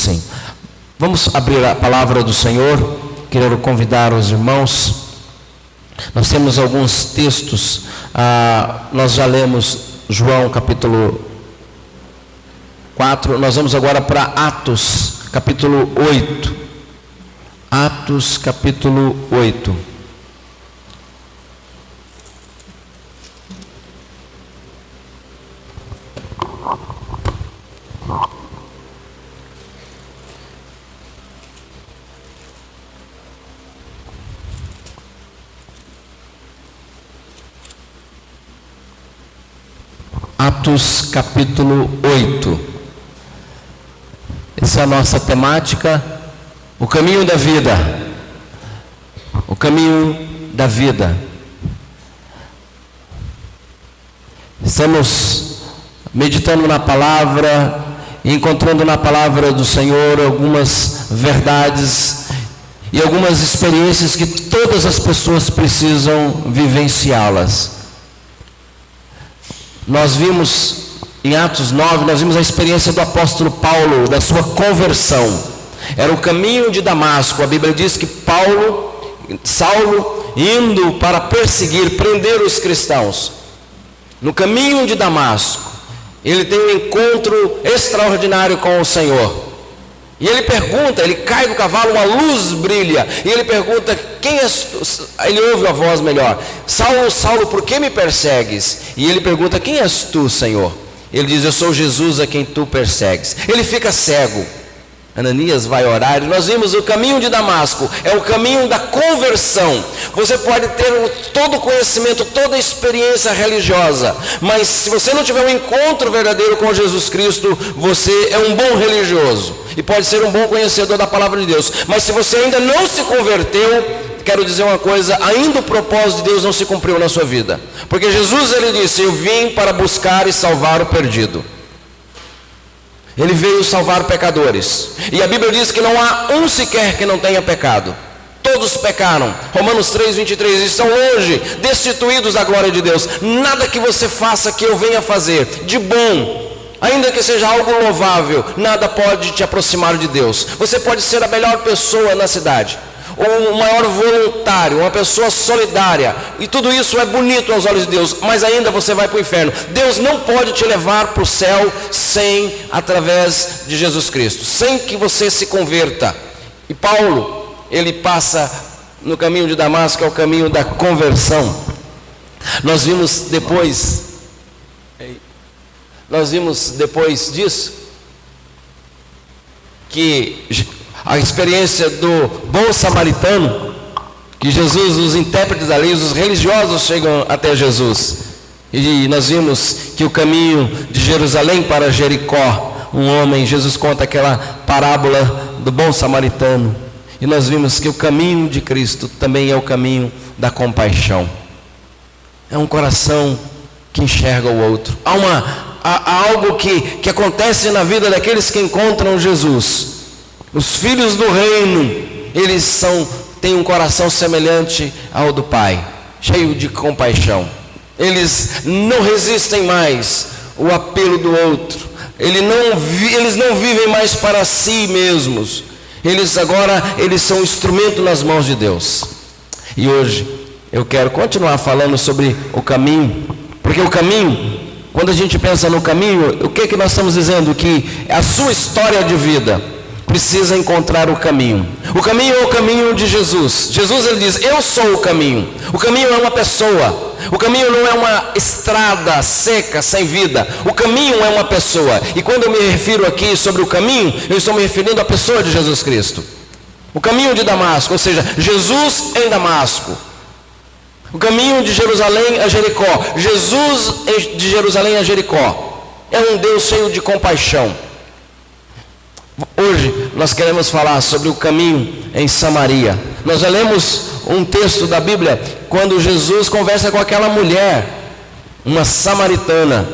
assim. Vamos abrir a palavra do Senhor. Quero convidar os irmãos. Nós temos alguns textos. Nós já lemos João capítulo 4. Nós vamos agora para Atos capítulo 8. Atos capítulo 8. Atos capítulo 8. Essa é a nossa temática, o caminho da vida. O caminho da vida. Estamos meditando na palavra, encontrando na palavra do Senhor algumas verdades e algumas experiências que todas as pessoas precisam vivenciá-las. Nós vimos em Atos 9, nós vimos a experiência do apóstolo Paulo, da sua conversão. Era o caminho de Damasco. A Bíblia diz que Saulo, indo para perseguir, prender os cristãos, no caminho de Damasco, ele tem um encontro extraordinário com o Senhor. E ele pergunta, ele cai do cavalo, uma luz brilha, e ele pergunta, quem és tu? Ele ouve a voz melhor: Saulo, Saulo, por que me persegues? E ele pergunta, quem és tu, Senhor? Ele diz, eu sou Jesus a quem tu persegues. Ele fica cego. Ananias vai orar, e nós vimos o caminho de Damasco, é o caminho da conversão. Você pode ter todo o conhecimento, toda a experiência religiosa, mas se você não tiver um encontro verdadeiro com Jesus Cristo, você é um bom religioso, e pode ser um bom conhecedor da palavra de Deus, mas se você ainda não se converteu, quero dizer uma coisa, ainda o propósito de Deus não se cumpriu na sua vida, porque Jesus, ele disse, eu vim para buscar e salvar o perdido. Ele veio salvar pecadores. E a Bíblia diz que não há um sequer que não tenha pecado. Todos pecaram. Romanos 3:23. Estão longe, destituídos da glória de Deus. Nada que você faça que eu venha fazer de bom, ainda que seja algo louvável, nada pode te aproximar de Deus. Você pode ser a melhor pessoa na cidade, ou o maior voluntário, uma pessoa solidária, e tudo isso é bonito aos olhos de Deus, mas ainda você vai para o inferno. Deus não pode te levar para o céu através de Jesus Cristo, sem que você se converta. E Paulo, ele passa no caminho de Damasco, é o caminho da conversão. Nós vimos depois disso que a experiência do bom samaritano, que Jesus, os intérpretes da lei, os religiosos chegam até Jesus. E nós vimos que o caminho de Jerusalém para Jericó, um homem, Jesus conta aquela parábola do bom samaritano. E nós vimos que o caminho de Cristo também é o caminho da compaixão. É um coração que enxerga o outro. Há algo que acontece na vida daqueles que encontram Jesus. Os filhos do reino, eles têm um coração semelhante ao do Pai, cheio de compaixão. Eles não resistem mais o apelo do outro. Eles não vivem mais para si mesmos. Eles são instrumento nas mãos de Deus. E hoje eu quero continuar falando sobre o caminho, porque o caminho, quando a gente pensa no caminho, o que nós estamos dizendo? Que a sua história de vida precisa encontrar o caminho. O caminho é o caminho de Jesus. Jesus, ele diz, eu sou o caminho. O caminho é uma pessoa. O caminho não é uma estrada seca, sem vida. O caminho é uma pessoa. E quando eu me refiro aqui sobre o caminho, eu estou me referindo à pessoa de Jesus Cristo. O caminho de Damasco, ou seja, Jesus em Damasco. O caminho de Jerusalém a Jericó. Jesus de Jerusalém a Jericó. É um Deus cheio de compaixão. Hoje nós queremos falar sobre o caminho em Samaria. Nós já lemos um texto da Bíblia quando Jesus conversa com aquela mulher, uma samaritana.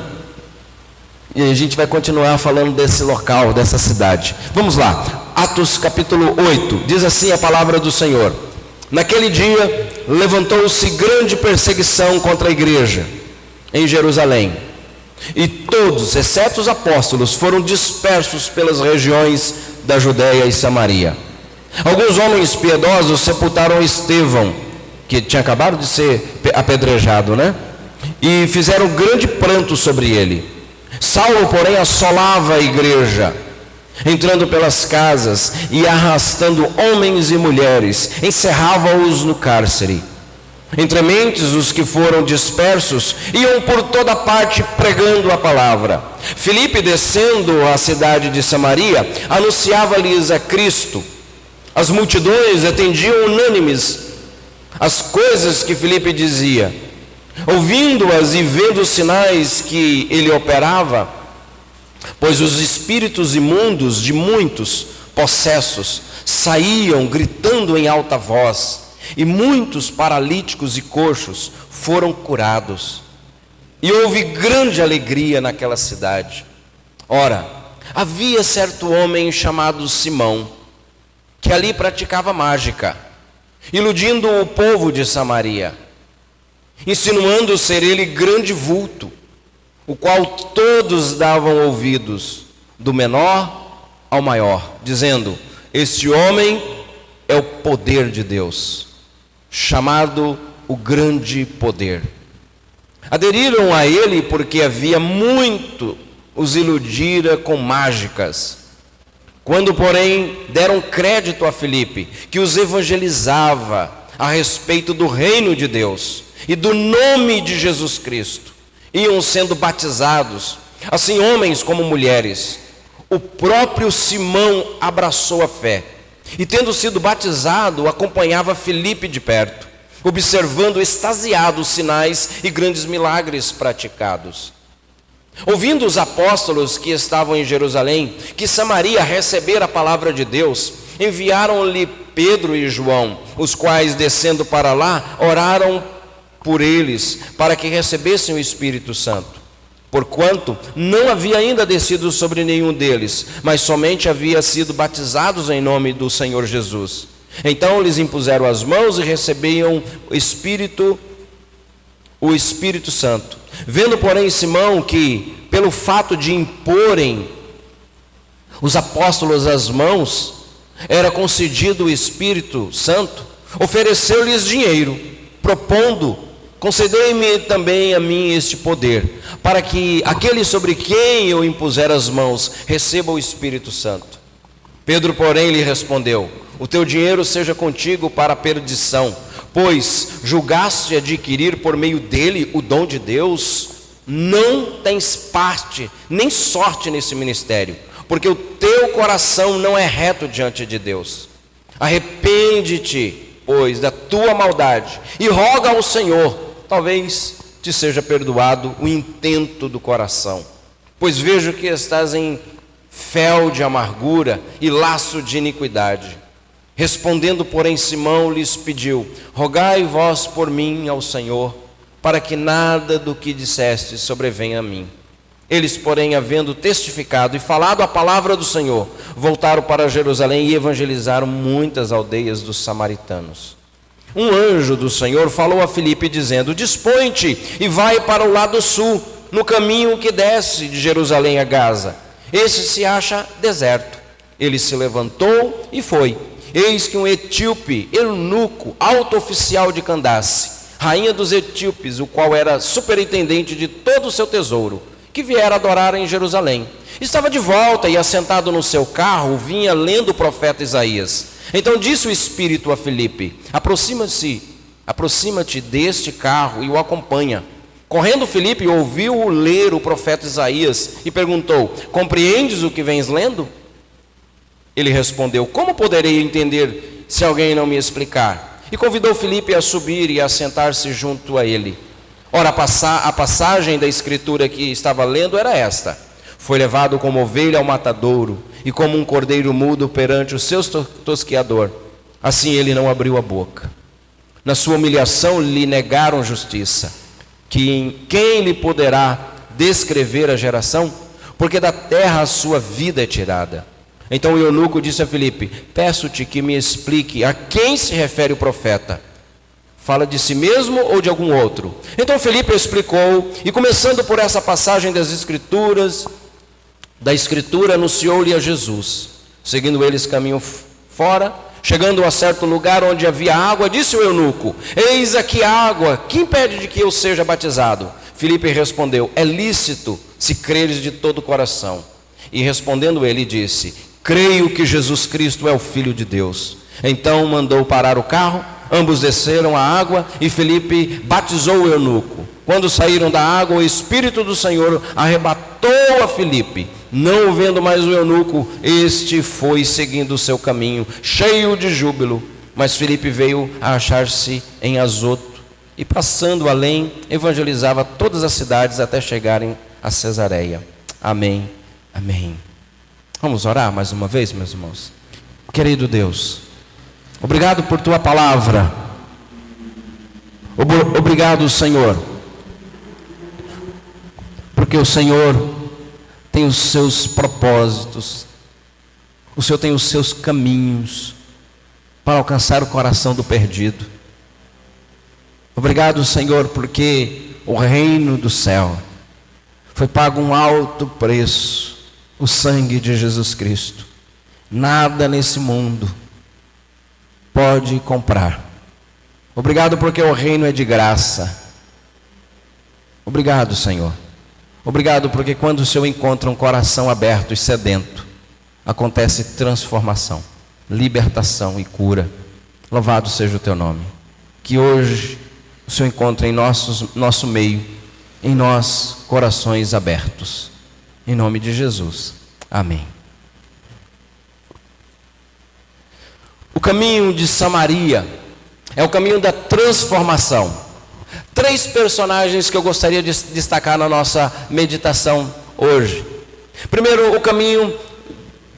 E a gente vai continuar falando desse local, dessa cidade. Vamos lá, Atos capítulo 8, diz assim a palavra do Senhor. Naquele dia levantou-se grande perseguição contra a igreja em Jerusalém. E todos, exceto os apóstolos, foram dispersos pelas regiões da Judéia e Samaria. Alguns homens piedosos sepultaram Estevão, que tinha acabado de ser apedrejado, e fizeram grande pranto sobre ele. Saulo, porém, assolava a igreja, entrando pelas casas e arrastando homens e mulheres, encerrava-os no cárcere. Entre mentes, os que foram dispersos iam por toda parte pregando a palavra. Filipe, descendo à cidade de Samaria, anunciava-lhes a Cristo. As multidões atendiam unânimes as coisas que Filipe dizia. Ouvindo-as e vendo os sinais que ele operava, pois os espíritos imundos de muitos possessos saíam gritando em alta voz, e muitos paralíticos e coxos foram curados. E houve grande alegria naquela cidade. Ora, havia certo homem chamado Simão, que ali praticava mágica, iludindo o povo de Samaria, insinuando ser ele grande vulto, o qual todos davam ouvidos, do menor ao maior, dizendo: este homem é o poder de Deus, chamado o grande poder. Aderiram a ele porque havia muito os iludira com mágicas. Quando, porém, deram crédito a Filipe, que os evangelizava a respeito do reino de Deus e do nome de Jesus Cristo, iam sendo batizados, assim homens como mulheres. O próprio Simão abraçou a fé, e tendo sido batizado, acompanhava Filipe de perto, observando extasiado os sinais e grandes milagres praticados. Ouvindo os apóstolos que estavam em Jerusalém, que Samaria recebera a palavra de Deus, enviaram-lhe Pedro e João, os quais, descendo para lá, oraram por eles, para que recebessem o Espírito Santo. Porquanto não havia ainda descido sobre nenhum deles, mas somente havia sido batizados em nome do Senhor Jesus. Então lhes impuseram as mãos e recebiam o Espírito Santo. Vendo, porém, Simão que, pelo fato de imporem os apóstolos as mãos, era concedido o Espírito Santo, ofereceu-lhes dinheiro, propondo: concedei-me também a mim este poder, para que aquele sobre quem eu impuser as mãos receba o Espírito Santo. Pedro, porém, lhe respondeu: o teu dinheiro seja contigo para a perdição, pois julgaste adquirir por meio dele o dom de Deus. Não tens parte nem sorte nesse ministério, porque o teu coração não é reto diante de Deus. Arrepende-te, pois, da tua maldade, e roga ao Senhor, talvez te seja perdoado o intento do coração. Pois vejo que estás em fel de amargura e laço de iniquidade. Respondendo, porém, Simão lhes pediu: rogai vós por mim ao Senhor, para que nada do que disseste sobrevenha a mim. Eles, porém, havendo testificado e falado a palavra do Senhor, voltaram para Jerusalém e evangelizaram muitas aldeias dos samaritanos. Um anjo do Senhor falou a Filipe, dizendo: dispõe-te e vai para o lado sul, no caminho que desce de Jerusalém a Gaza. Esse se acha deserto. Ele se levantou e foi. Eis que um etíope, eunuco, alto oficial de Candace, rainha dos etíopes, o qual era superintendente de todo o seu tesouro, que viera adorar em Jerusalém, estava de volta e, assentado no seu carro, vinha lendo o profeta Isaías. Então disse o Espírito a Filipe: aproxima-te deste carro e o acompanha. Correndo Filipe ouviu-o ler o profeta Isaías e perguntou: compreendes o que vens lendo? Ele respondeu: como poderei entender se alguém não me explicar? E convidou Filipe a subir e a sentar-se junto a ele. Ora, a passagem da escritura que estava lendo era esta: foi levado como ovelha ao matadouro, e como um cordeiro mudo perante o seu tosqueador, assim ele não abriu a boca. Na sua humilhação lhe negaram justiça. Quem lhe poderá descrever a geração? Porque da terra a sua vida é tirada. Então o eunuco disse a Filipe: peço-te que me explique a quem se refere o profeta. Fala de si mesmo ou de algum outro? Então Filipe explicou, e começando por essa passagem da escritura, anunciou-lhe a Jesus. Seguindo eles caminho fora, chegando a certo lugar onde havia água, disse o eunuco: eis aqui a água, que impede de que eu seja batizado? Filipe respondeu: é lícito, se creres de todo o coração. E respondendo ele, disse: creio que Jesus Cristo é o Filho de Deus. Então mandou parar o carro, ambos desceram a água e Filipe batizou o eunuco. Quando saíram da água, o Espírito do Senhor arrebatou a Filipe. Não vendo mais o eunuco, este foi seguindo o seu caminho, cheio de júbilo. Mas Filipe veio a achar-se em Azoto, e passando além, evangelizava todas as cidades até chegarem a Cesareia. Amém, amém. Vamos orar mais uma vez, meus irmãos. Querido Deus, obrigado por tua palavra. Obrigado, Senhor, porque o Senhor tem os seus propósitos, o Senhor tem os seus caminhos para alcançar o coração do perdido. Obrigado, Senhor, porque o reino do céu foi pago um alto preço, o sangue de Jesus Cristo. Nada nesse mundo pode comprar. Obrigado porque o reino é de graça. Obrigado, Senhor. Obrigado porque quando o Senhor encontra um coração aberto e sedento, acontece transformação, libertação e cura. Louvado seja o teu nome. Que hoje o Senhor encontre em nosso meio, em nós, corações abertos. Em nome de Jesus. Amém. O caminho de Samaria é o caminho da transformação. 3 personagens que eu gostaria de destacar na nossa meditação hoje. Primeiro, o caminho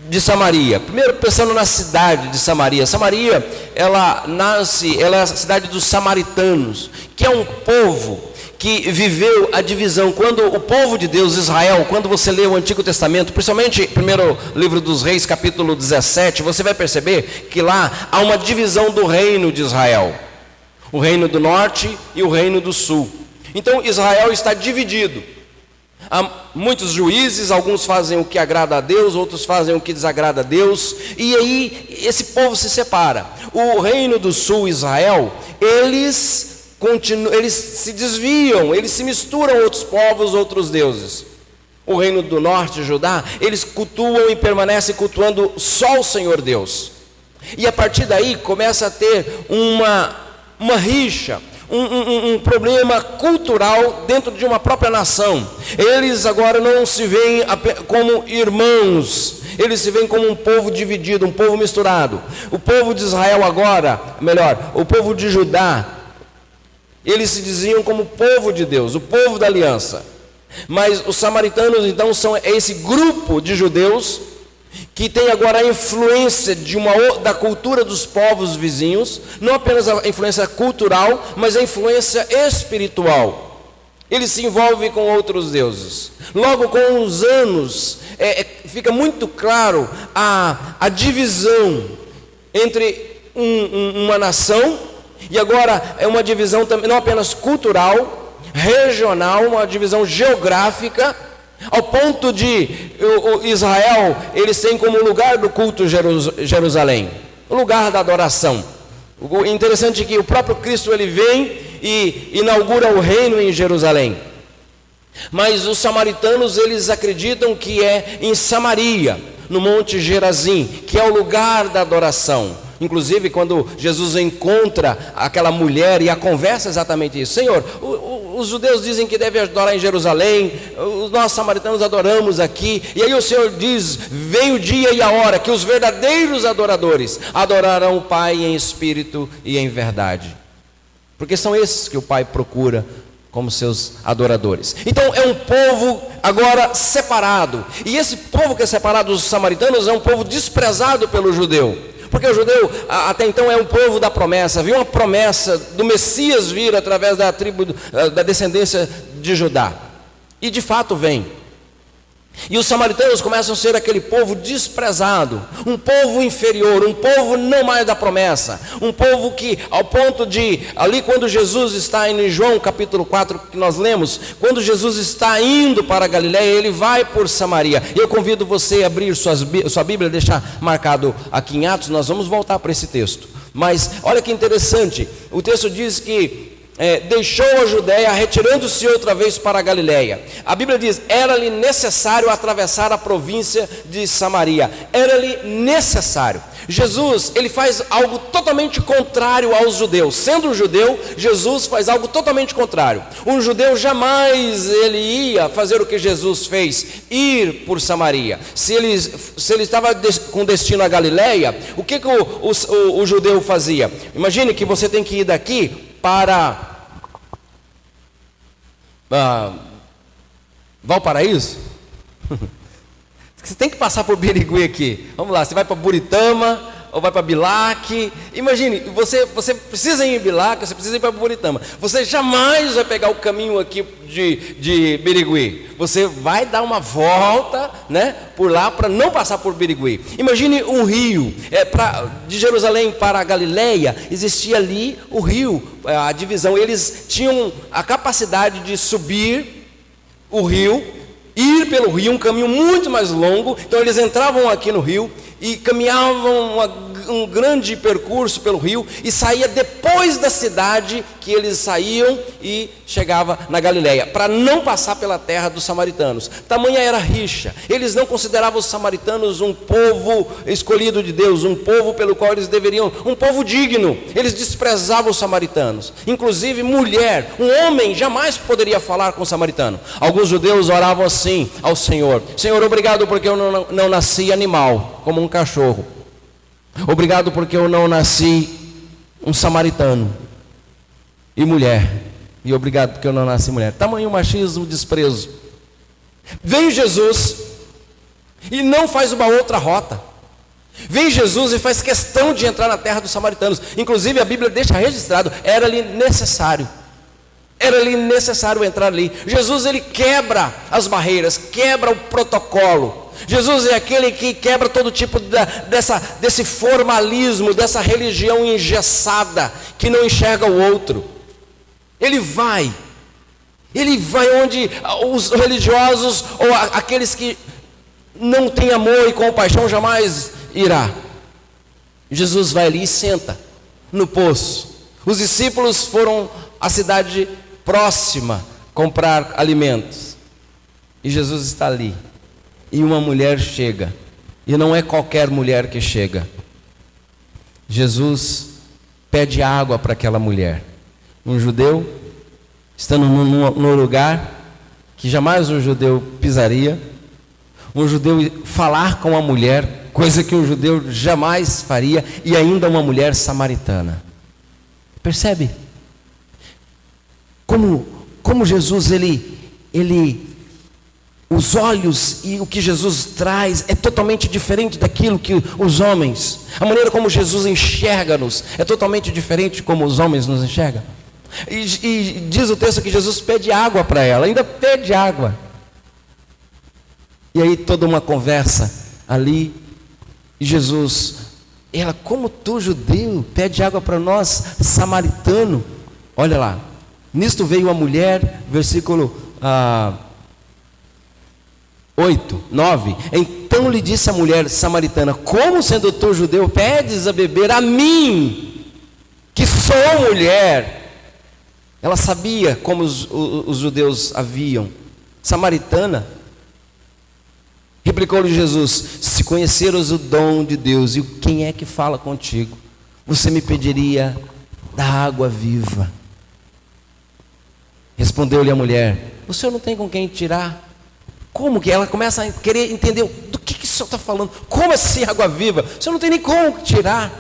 de Samaria. Primeiro, pensando na cidade de Samaria. Samaria, ela é a cidade dos samaritanos, que é um povo que viveu a divisão. Quando o povo de Deus, Israel, quando você lê o Antigo Testamento, principalmente primeiro livro dos Reis, capítulo 17, você vai perceber que lá há uma divisão do reino de Israel. O reino do norte e o reino do sul. Então Israel está dividido. Há muitos juízes, alguns fazem o que agrada a Deus, outros fazem o que desagrada a Deus. E aí esse povo se separa. O reino do sul, Israel, eles se desviam, eles se misturam a outros povos, outros deuses. O reino do norte, Judá, eles cultuam e permanecem cultuando só o Senhor Deus. E a partir daí começa a ter uma rixa, um problema cultural dentro de uma própria nação. Eles agora não se veem como irmãos, eles se veem como um povo dividido, um povo misturado. O povo de Israel agora, o povo de Judá, eles se diziam como o povo de Deus, o povo da aliança. Mas os samaritanos então são esse grupo de judeus que tem agora a influência da cultura dos povos vizinhos, não apenas a influência cultural, mas a influência espiritual. Ele se envolve com outros deuses. Logo, com os anos, fica muito claro a divisão entre uma nação, e agora é uma divisão também, não apenas cultural, regional, uma divisão geográfica, ao ponto de Israel, eles têm como lugar do culto Jerusalém, o lugar da adoração. O interessante é que o próprio Cristo ele vem e inaugura o reino em Jerusalém. Mas os samaritanos, eles acreditam que é em Samaria, no Monte Gerazim, que é o lugar da adoração. Inclusive, quando Jesus encontra aquela mulher e a conversa exatamente isso: Senhor, os judeus dizem que deve adorar em Jerusalém, nós samaritanos adoramos aqui. E aí o Senhor diz: vem o dia e a hora que os verdadeiros adoradores adorarão o Pai em espírito e em verdade, porque são esses que o Pai procura como seus adoradores. Então é um povo agora separado, e esse povo que é separado dos samaritanos é um povo desprezado pelo judeu. Porque o judeu até então é um povo da promessa. Havia uma promessa do Messias vir através da tribo, da descendência de Judá. E de fato vem. E os samaritanos começam a ser aquele povo desprezado, um povo inferior, um povo não mais da promessa, um povo que, ao ponto de, ali quando Jesus está em João capítulo 4, que nós lemos, quando Jesus está indo para a Galileia, ele vai por Samaria. E eu convido você a abrir sua Bíblia, deixar marcado aqui em Atos, nós vamos voltar para esse texto. Mas olha que interessante, o texto diz que deixou a Judéia, retirando-se outra vez para a Galileia. A Bíblia diz, era-lhe necessário atravessar a província de Samaria. Era-lhe necessário. Jesus, ele faz algo totalmente contrário aos judeus. Sendo um judeu, Jesus faz algo totalmente contrário. Um judeu jamais ele ia fazer o que Jesus fez, ir por Samaria. Se ele estava com destino à Galileia, o que o judeu fazia? Imagine que você tem que ir daqui para Valparaíso. Você tem que passar por Birigui aqui. Vamos lá, você vai para Buritama ou vai para Bilac. Imagine, você precisa ir em Bilac, você precisa ir para Buritama. Você jamais vai pegar o caminho aqui de Birigui. Você vai dar uma volta, né, por lá para não passar por Birigui. Imagine um rio. De Jerusalém para a Galileia existia ali o rio, a divisão. Eles tinham a capacidade de subir o rio, ir pelo rio, um caminho muito mais longo. Então eles entravam aqui no rio e caminhavam um grande percurso pelo rio e saía depois da cidade que eles saíam e chegava na Galileia, para não passar pela terra dos samaritanos. Tamanha era a rixa. Eles não consideravam os samaritanos um povo escolhido de Deus, um povo pelo qual eles deveriam, um povo digno. Eles desprezavam os samaritanos. Inclusive mulher, um homem jamais poderia falar com o samaritano. Alguns judeus oravam assim ao Senhor: Senhor, obrigado porque eu não nasci animal, como um cachorro. Obrigado porque eu não nasci um samaritano e mulher. E obrigado porque eu não nasci mulher. Tamanho machismo, desprezo. Vem Jesus e não faz uma outra rota. Vem Jesus e faz questão de entrar na terra dos samaritanos. Inclusive a Bíblia deixa registrado, era-lhe necessário. Era-lhe necessário entrar ali. Jesus, ele quebra as barreiras, quebra o protocolo. Jesus é aquele que quebra todo tipo desse formalismo, dessa religião engessada, que não enxerga o outro. Ele vai onde os religiosos, ou aqueles que não têm amor e compaixão, jamais irá. Jesus vai ali e senta no poço. Os discípulos foram à cidade próxima comprar alimentos, e Jesus está ali. E uma mulher chega, e não é qualquer mulher que chega. Jesus pede água para aquela mulher. Um judeu, estando num lugar que jamais um judeu pisaria, um judeu falar com uma mulher, coisa que um judeu jamais faria, e ainda uma mulher samaritana. Percebe? Como Jesus, os olhos e o que Jesus traz é totalmente diferente daquilo que os homens, a maneira como Jesus enxerga-nos é totalmente diferente de como os homens nos enxergam. E diz o texto que Jesus pede água para ela, ainda pede água. E aí toda uma conversa ali, e Jesus, ela, como tu judeu, pede água para nós, samaritano. Olha lá, nisto veio a mulher, versículo 8, 9. Então lhe disse a mulher samaritana: como sendo tu judeu, pedes a beber a mim, que sou mulher? Ela sabia como os judeus haviam. Samaritana. Replicou-lhe Jesus: se conheceras o dom de Deus e quem é que fala contigo, você me pediria da água viva. Respondeu-lhe a mulher: o senhor não tem com quem tirar? Como que ela começa a querer entender do que o senhor está falando? Como assim água viva? O senhor não tem nem como tirar.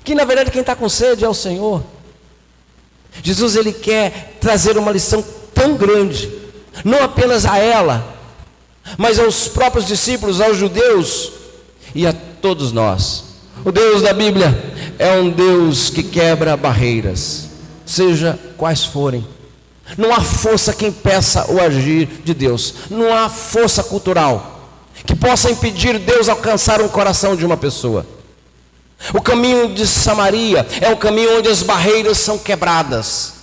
Que na verdade quem está com sede é o Senhor. Jesus, ele quer trazer uma lição tão grande, não apenas a ela, mas aos próprios discípulos, aos judeus e a todos nós. O Deus da Bíblia é um Deus que quebra barreiras, seja quais forem. Não há força que impeça o agir de Deus. Não há força cultural. que possa impedir Deus alcançar um coração de uma pessoa. O caminho de Samaria é o caminho onde as barreiras são quebradas.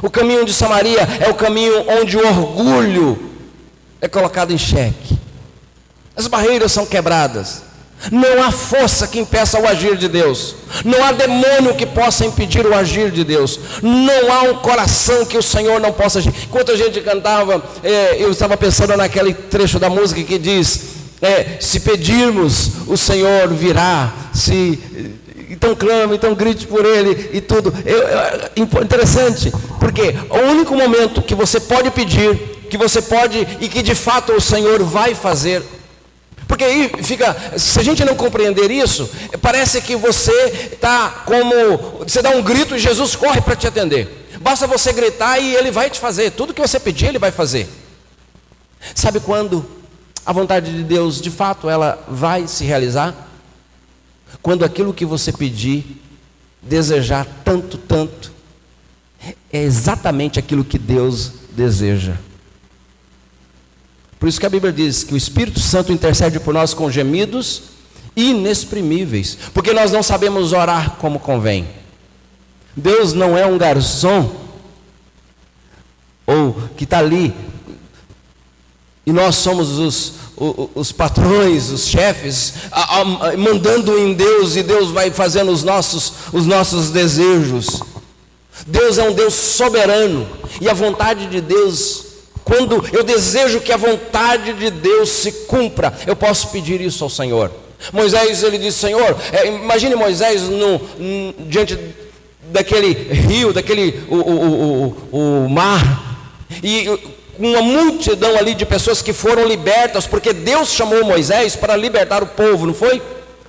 O caminho de Samaria é o caminho onde o orgulho é colocado em xeque. As barreiras são quebradas. Não há força que impeça o agir de Deus. Não há demônio que possa impedir o agir de Deus. Não há um coração que o Senhor não possa agir. Enquanto a gente cantava, eu estava pensando naquele trecho da música que diz: se pedirmos, o Senhor virá. Então clame, então grite por Ele e tudo. Interessante, porque o único momento que você pode pedir, que você pode e que de fato o Senhor vai fazer. Porque aí fica, se a gente não compreender isso, parece que você está você dá um grito e Jesus corre para te atender. Basta você gritar e Ele vai te fazer, tudo que você pedir Ele vai fazer. Sabe quando a vontade de Deus, de fato, ela vai se realizar? Quando aquilo que você pedir, desejar tanto, é exatamente aquilo que Deus deseja. Por isso que a Bíblia diz que o Espírito Santo intercede por nós com gemidos inexprimíveis, porque nós não sabemos orar como convém. Deus não é um garçom, ou que está ali, e nós somos os patrões, os chefes, mandando em Deus, e Deus vai fazendo os nossos desejos. Deus é um Deus soberano, e a vontade de Deus, quando eu desejo que a vontade de Deus se cumpra, eu posso pedir isso ao Senhor. Moisés, ele disse: Senhor, imagine Moisés diante daquele rio, o mar, e uma multidão ali de pessoas que foram libertas, porque Deus chamou Moisés para libertar o povo, não foi?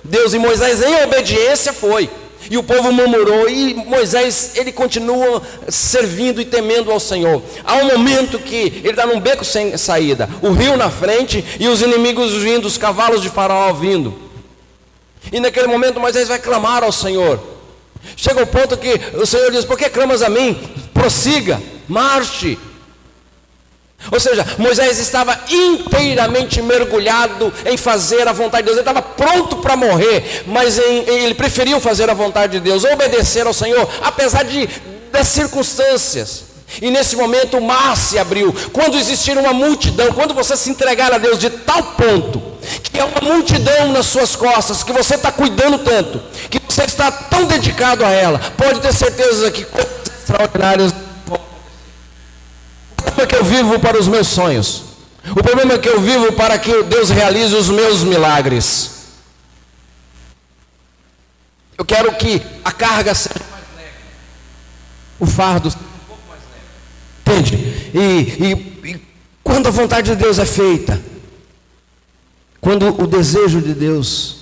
Deus, e Moisés em obediência foi. E o povo murmurou, e Moisés, ele continua servindo e temendo ao Senhor. Há um momento que ele está num beco sem saída, o rio na frente e os inimigos vindo, os cavalos de Faraó vindo. E naquele momento Moisés vai clamar ao Senhor. Chega ao ponto que o Senhor diz: por que clamas a mim? Prossiga, marche. Ou seja, Moisés estava inteiramente mergulhado em fazer a vontade de Deus. Ele estava pronto para morrer, mas ele preferiu fazer a vontade de Deus, obedecer ao Senhor, apesar das circunstâncias. E nesse momento o mar se abriu. Quando existir uma multidão, quando você se entregar a Deus de tal ponto, que é uma multidão nas suas costas, que você está cuidando tanto, que você está tão dedicado a ela, pode ter certeza que coisas extraordinárias. O problema é que eu vivo para os meus sonhos. O problema é que eu vivo para que Deus realize os meus milagres. Eu quero que a carga seja mais leve, o fardo seja um pouco mais leve. Entende? E quando a vontade de Deus é feita, quando o desejo de Deus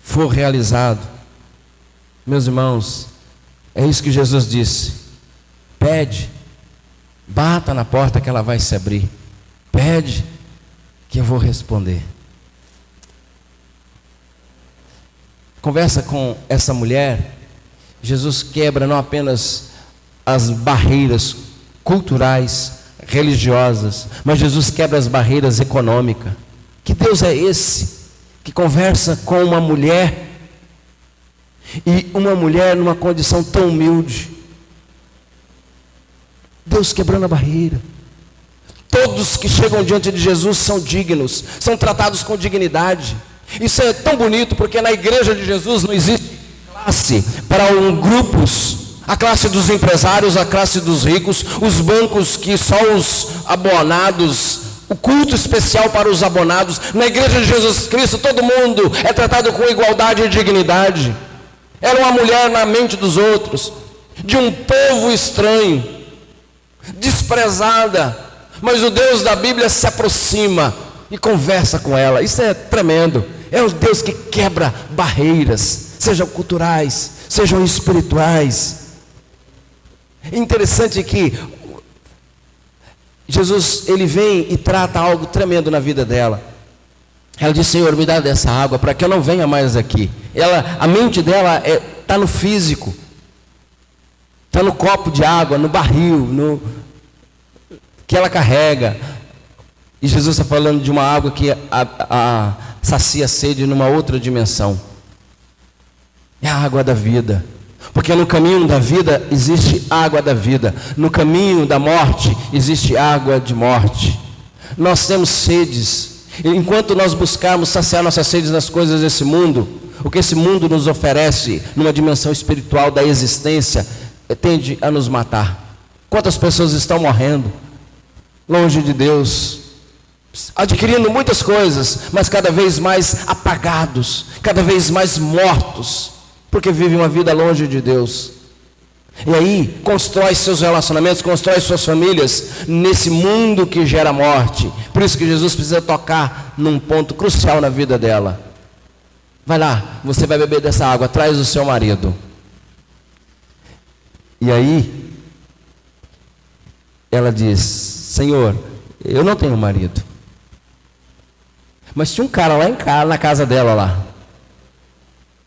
for realizado, meus irmãos, é isso que Jesus disse: pede, bata na porta que ela vai se abrir. Pede que eu vou responder. Conversa com essa mulher. Jesus quebra não apenas as barreiras culturais, religiosas, mas Jesus quebra as barreiras econômicas. Que Deus é esse que conversa com uma mulher, e uma mulher numa condição tão humilde? Deus quebrando a barreira. Todos que chegam diante de Jesus são dignos, são tratados com dignidade. Isso é tão bonito, porque na igreja de Jesus não existe classe para grupos. A classe dos empresários, a classe dos ricos, os bancos que só os abonados, o culto especial para os abonados. Na igreja de Jesus Cristo todo mundo é tratado com igualdade e dignidade. Era uma mulher na mente dos outros, de um povo estranho, desprezada, mas o Deus da Bíblia se aproxima e conversa com ela. Isso é tremendo. É o Deus que quebra barreiras, sejam culturais, sejam espirituais. É interessante que Jesus, ele vem e trata algo tremendo na vida dela. Ela diz: Senhor, me dá dessa água para que eu não venha mais aqui. A mente dela está no físico, está no copo de água, no barril, que ela carrega. E Jesus está falando de uma água que sacia a sede numa outra dimensão. É a água da vida. Porque no caminho da vida existe água da vida. No caminho da morte existe água de morte. Nós temos sedes. Enquanto nós buscarmos saciar nossas sedes nas coisas desse mundo, o que esse mundo nos oferece numa dimensão espiritual da existência tende a nos matar. Quantas pessoas estão morrendo longe de Deus, adquirindo muitas coisas, mas cada vez mais apagados, cada vez mais mortos, porque vivem uma vida longe de Deus. E aí constrói seus relacionamentos, constrói suas famílias nesse mundo que gera morte. Por isso que Jesus precisa tocar num ponto crucial na vida dela. Vai lá, você vai beber dessa água, traz o seu marido. E aí ela diz: Senhor, eu não tenho marido. Mas tinha um cara lá na casa dela lá,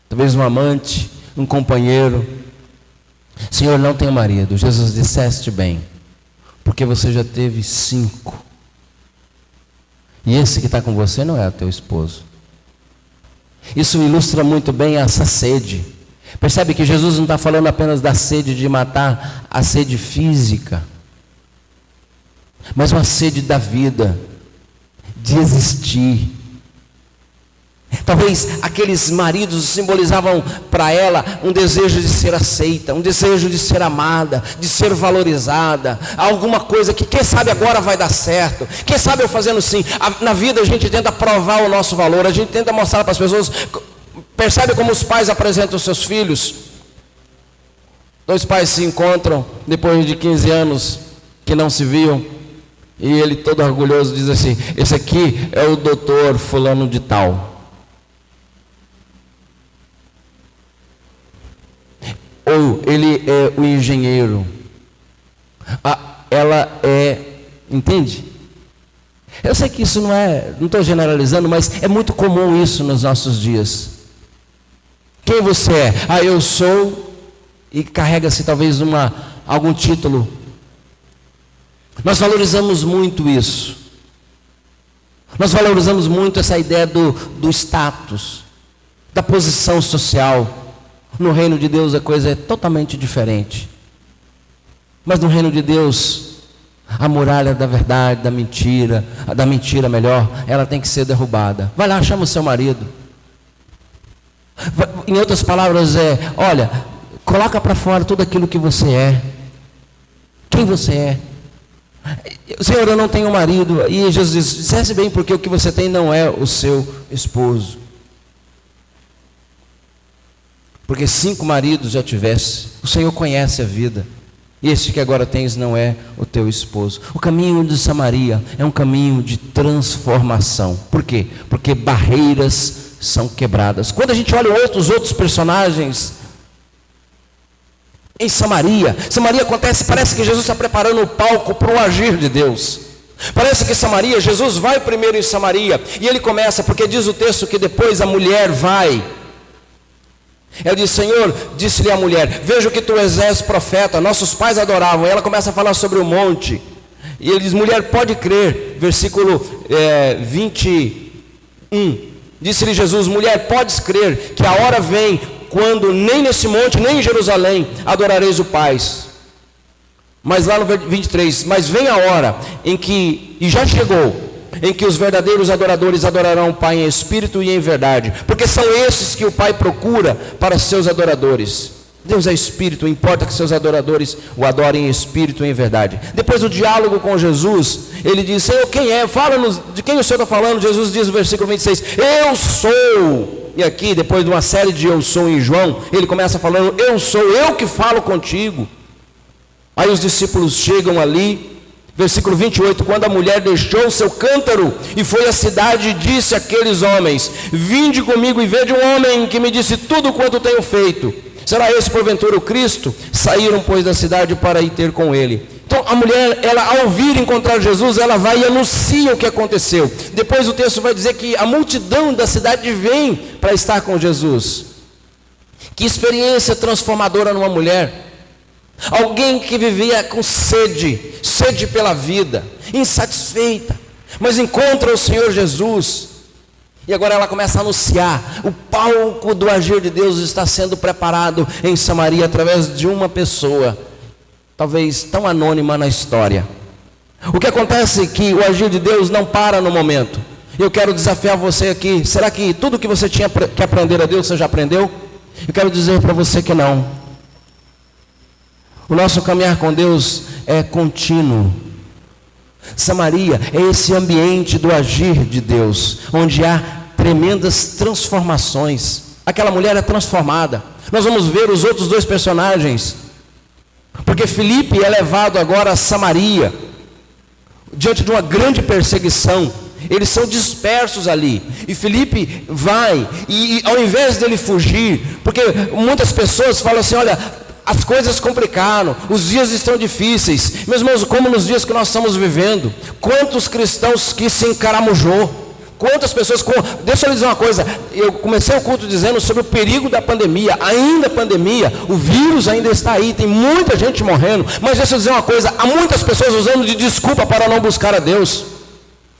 talvez um amante, um companheiro. Senhor, não tenho marido. Jesus, disseste bem, porque você já teve 5, e esse que está com você não é o teu esposo. Isso ilustra muito bem essa sede. Percebe que Jesus não está falando apenas da sede de matar, a sede física, mas uma sede da vida, de existir. Talvez aqueles maridos simbolizavam para ela um desejo de ser aceita, um desejo de ser amada, de ser valorizada, alguma coisa que quem sabe agora vai dar certo, quem sabe eu fazendo sim. Na vida a gente tenta provar o nosso valor, a gente tenta mostrar para as pessoas. Percebe como os pais apresentam os seus filhos? 2 pais se encontram depois de 15 anos que não se viam, e ele todo orgulhoso diz assim: esse aqui é o doutor fulano de tal. Ou ele é o engenheiro. Ela é, entende? Eu sei que isso não estou generalizando, mas é muito comum isso nos nossos dias. Quem você é? Eu sou, e carrega-se talvez algum título. Nós valorizamos muito isso. Nós valorizamos muito essa ideia do status, da posição social. No reino de Deus a coisa é totalmente diferente. Mas no reino de Deus, a muralha da verdade, da mentira melhor, ela tem que ser derrubada. Vai lá, chama o seu marido. Em outras palavras olha, coloca para fora tudo aquilo que você é. Quem você é. Senhor, eu não tenho marido. E Jesus diz: dissesse bem, porque o que você tem não é o seu esposo. Porque 5 maridos já tivesse. O Senhor conhece a vida. E este que agora tens não é o teu esposo. O caminho de Samaria é um caminho de transformação. Por quê? Porque barreiras são quebradas. Quando a gente olha outros personagens em Samaria acontece, parece que Jesus está preparando o palco para o agir de Deus. Parece que Samaria, Jesus vai primeiro em Samaria, e ele começa, porque diz o texto que depois a mulher vai. Ela diz: Senhor, disse-lhe a mulher, vejo que tu és profeta, nossos pais adoravam. E ela começa a falar sobre o monte, e ele diz: mulher, pode crer. Versículo 21, disse-lhe Jesus: mulher, podes crer que a hora vem, quando nem nesse monte, nem em Jerusalém adorareis o Pai. Mas lá no 23, mas vem a hora em que, e já chegou, em que os verdadeiros adoradores adorarão o Pai em espírito e em verdade, porque são esses que o Pai procura para seus adoradores. Deus é espírito, importa que seus adoradores o adorem em espírito e em verdade. Depois do diálogo com Jesus, ele diz: Senhor, quem é? Fala-nos de quem o Senhor está falando. Jesus diz no versículo 26, eu sou. E aqui, depois de uma série de eu sou em João, ele começa falando: eu sou, eu que falo contigo. Aí os discípulos chegam ali, versículo 28, quando a mulher deixou o seu cântaro e foi à cidade, e disse àqueles homens: vinde comigo e vede um homem que me disse tudo quanto tenho feito. Será esse porventura o Cristo? Saíram, pois, da cidade para ir ter com ele. Então a mulher, ela ao vir encontrar Jesus, ela vai e anuncia o que aconteceu. Depois o texto vai dizer que a multidão da cidade vem para estar com Jesus. Que experiência transformadora numa mulher. Alguém que vivia com sede pela vida, insatisfeita, mas encontra o Senhor Jesus. E agora ela começa a anunciar: o palco do agir de Deus está sendo preparado em Samaria através de uma pessoa, talvez tão anônima na história. O que acontece é que o agir de Deus não para no momento. Eu quero desafiar você aqui: será que tudo que você tinha que aprender a Deus, você já aprendeu? Eu quero dizer para você que não. O nosso caminhar com Deus é contínuo. Samaria é esse ambiente do agir de Deus, onde há tremendas transformações. Aquela mulher é transformada. Nós vamos ver os outros dois personagens, porque Filipe é levado agora a Samaria, diante de uma grande perseguição. Eles são dispersos ali, e Filipe vai, e ao invés dele fugir, porque muitas pessoas falam assim: olha, as coisas complicaram, os dias estão difíceis. Meus irmãos, como nos dias que nós estamos vivendo, quantos cristãos que se encaramujou, quantas pessoas, deixa eu lhe dizer uma coisa, eu comecei o culto dizendo sobre o perigo da pandemia. Ainda a pandemia, o vírus ainda está aí, tem muita gente morrendo, mas deixa eu dizer uma coisa, há muitas pessoas usando de desculpa para não buscar a Deus.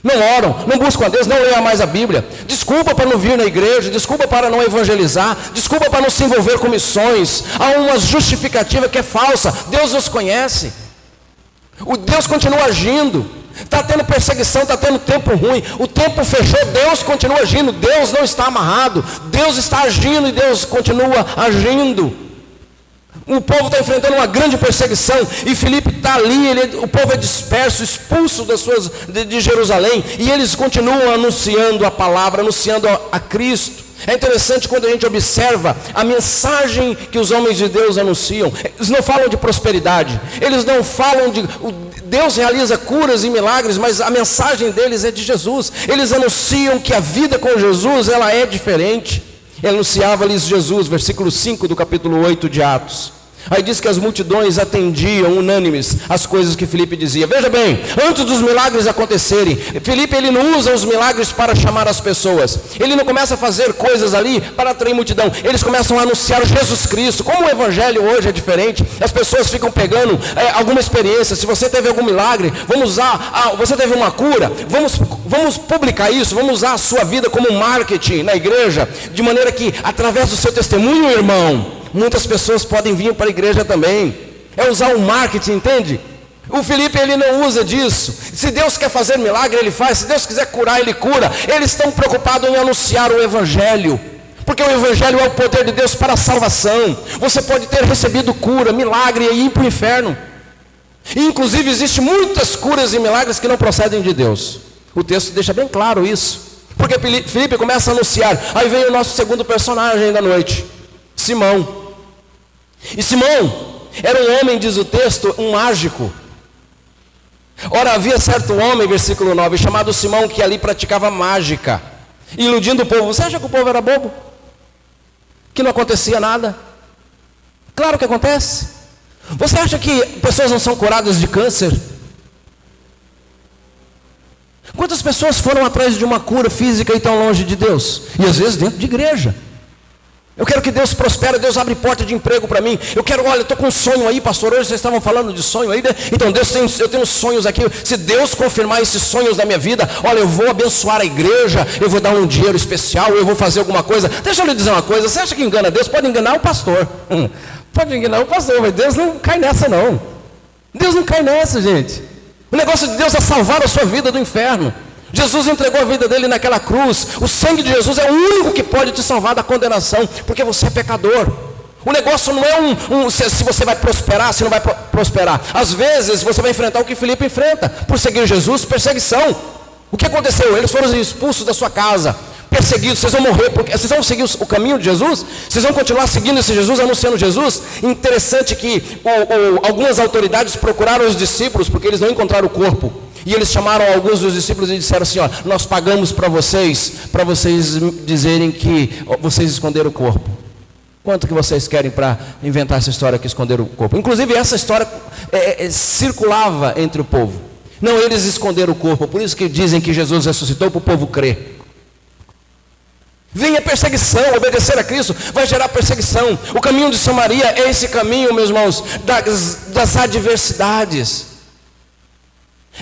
Não oram, não buscam a Deus, não leiam mais a Bíblia. Desculpa para não vir na igreja, desculpa para não evangelizar, desculpa para não se envolver com missões. Há uma justificativa que é falsa. Deus nos conhece. O Deus continua agindo. Está tendo perseguição, está tendo tempo ruim. O tempo fechou, Deus continua agindo. Deus não está amarrado. Deus está agindo e Deus continua agindo. O povo está enfrentando uma grande perseguição, e Filipe está ali, o povo é disperso, expulso de Jerusalém, e eles continuam anunciando a palavra, anunciando a Cristo. É interessante quando a gente observa a mensagem que os homens de Deus anunciam. Eles não falam de prosperidade, eles não falam de... Deus realiza curas e milagres, mas a mensagem deles é de Jesus. Eles anunciam que a vida com Jesus, ela é diferente. Anunciava-lhes Jesus, versículo 5 do capítulo 8 de Atos. Aí diz que as multidões atendiam unânimes as coisas que Filipe dizia. Veja bem, antes dos milagres acontecerem, Filipe ele não usa os milagres para chamar as pessoas. Ele não começa a fazer coisas ali para atrair multidão. Eles começam a anunciar Jesus Cristo. Como o evangelho hoje é diferente, as pessoas ficam pegando alguma experiência. Se você teve algum milagre, vamos usar, você teve uma cura, vamos publicar isso, vamos usar a sua vida como marketing na igreja, de maneira que através do seu testemunho, irmão, muitas pessoas podem vir para a igreja também. É usar o marketing, entende? O Filipe ele não usa disso. Se Deus quer fazer milagre, ele faz. Se Deus quiser curar, ele cura. Eles estão preocupados em anunciar o evangelho, porque o evangelho é o poder de Deus para a salvação. Você pode ter recebido cura, milagre e ir para o inferno. E inclusive existem muitas curas e milagres que não procedem de Deus. O texto deixa bem claro isso, porque Filipe começa a anunciar. Aí vem o nosso segundo personagem da noite, Simão. E Simão era um homem, diz o texto, um mágico. Ora, havia certo homem, versículo 9, chamado Simão, que ali praticava mágica, iludindo o povo. Você acha que o povo era bobo? Que não acontecia nada? Claro que acontece. Você acha que pessoas não são curadas de câncer? Quantas pessoas foram atrás de uma cura física e tão longe de Deus? E às vezes dentro de igreja. Eu quero que Deus prospere, Deus abre porta de emprego para mim. Eu quero, olha, eu estou com um sonho aí, pastor. Hoje vocês estavam falando de sonho aí, né? Então eu tenho sonhos aqui. Se Deus confirmar esses sonhos da minha vida, olha, eu vou abençoar a igreja, eu vou dar um dinheiro especial, eu vou fazer alguma coisa. Deixa eu lhe dizer uma coisa, você acha que engana Deus? Pode enganar o pastor. Pode enganar o pastor, mas Deus não cai nessa não. Deus não cai nessa, gente. O negócio de Deus é salvar a sua vida do inferno. Jesus entregou a vida dele naquela cruz. O sangue de Jesus é o único que pode te salvar da condenação, porque você é pecador. O negócio não é se você vai prosperar, se não vai prosperar. Às vezes você vai enfrentar o que Filipe enfrenta, por seguir Jesus, perseguição. O que aconteceu? Eles foram expulsos da sua casa, perseguidos. Vocês vão morrer, porque vocês vão seguir o caminho de Jesus? Vocês vão continuar seguindo esse Jesus, anunciando Jesus? Interessante que algumas autoridades procuraram os discípulos, porque eles não encontraram o corpo. E eles chamaram alguns dos discípulos e disseram assim, ó, nós pagamos para vocês dizerem que vocês esconderam o corpo. Quanto que vocês querem para inventar essa história que esconderam o corpo? Inclusive essa história circulava entre o povo. Não, eles esconderam o corpo, por isso que dizem que Jesus ressuscitou para o povo crer. Vem a perseguição, obedecer a Cristo vai gerar perseguição. O caminho de Samaria é esse caminho, meus irmãos, das adversidades.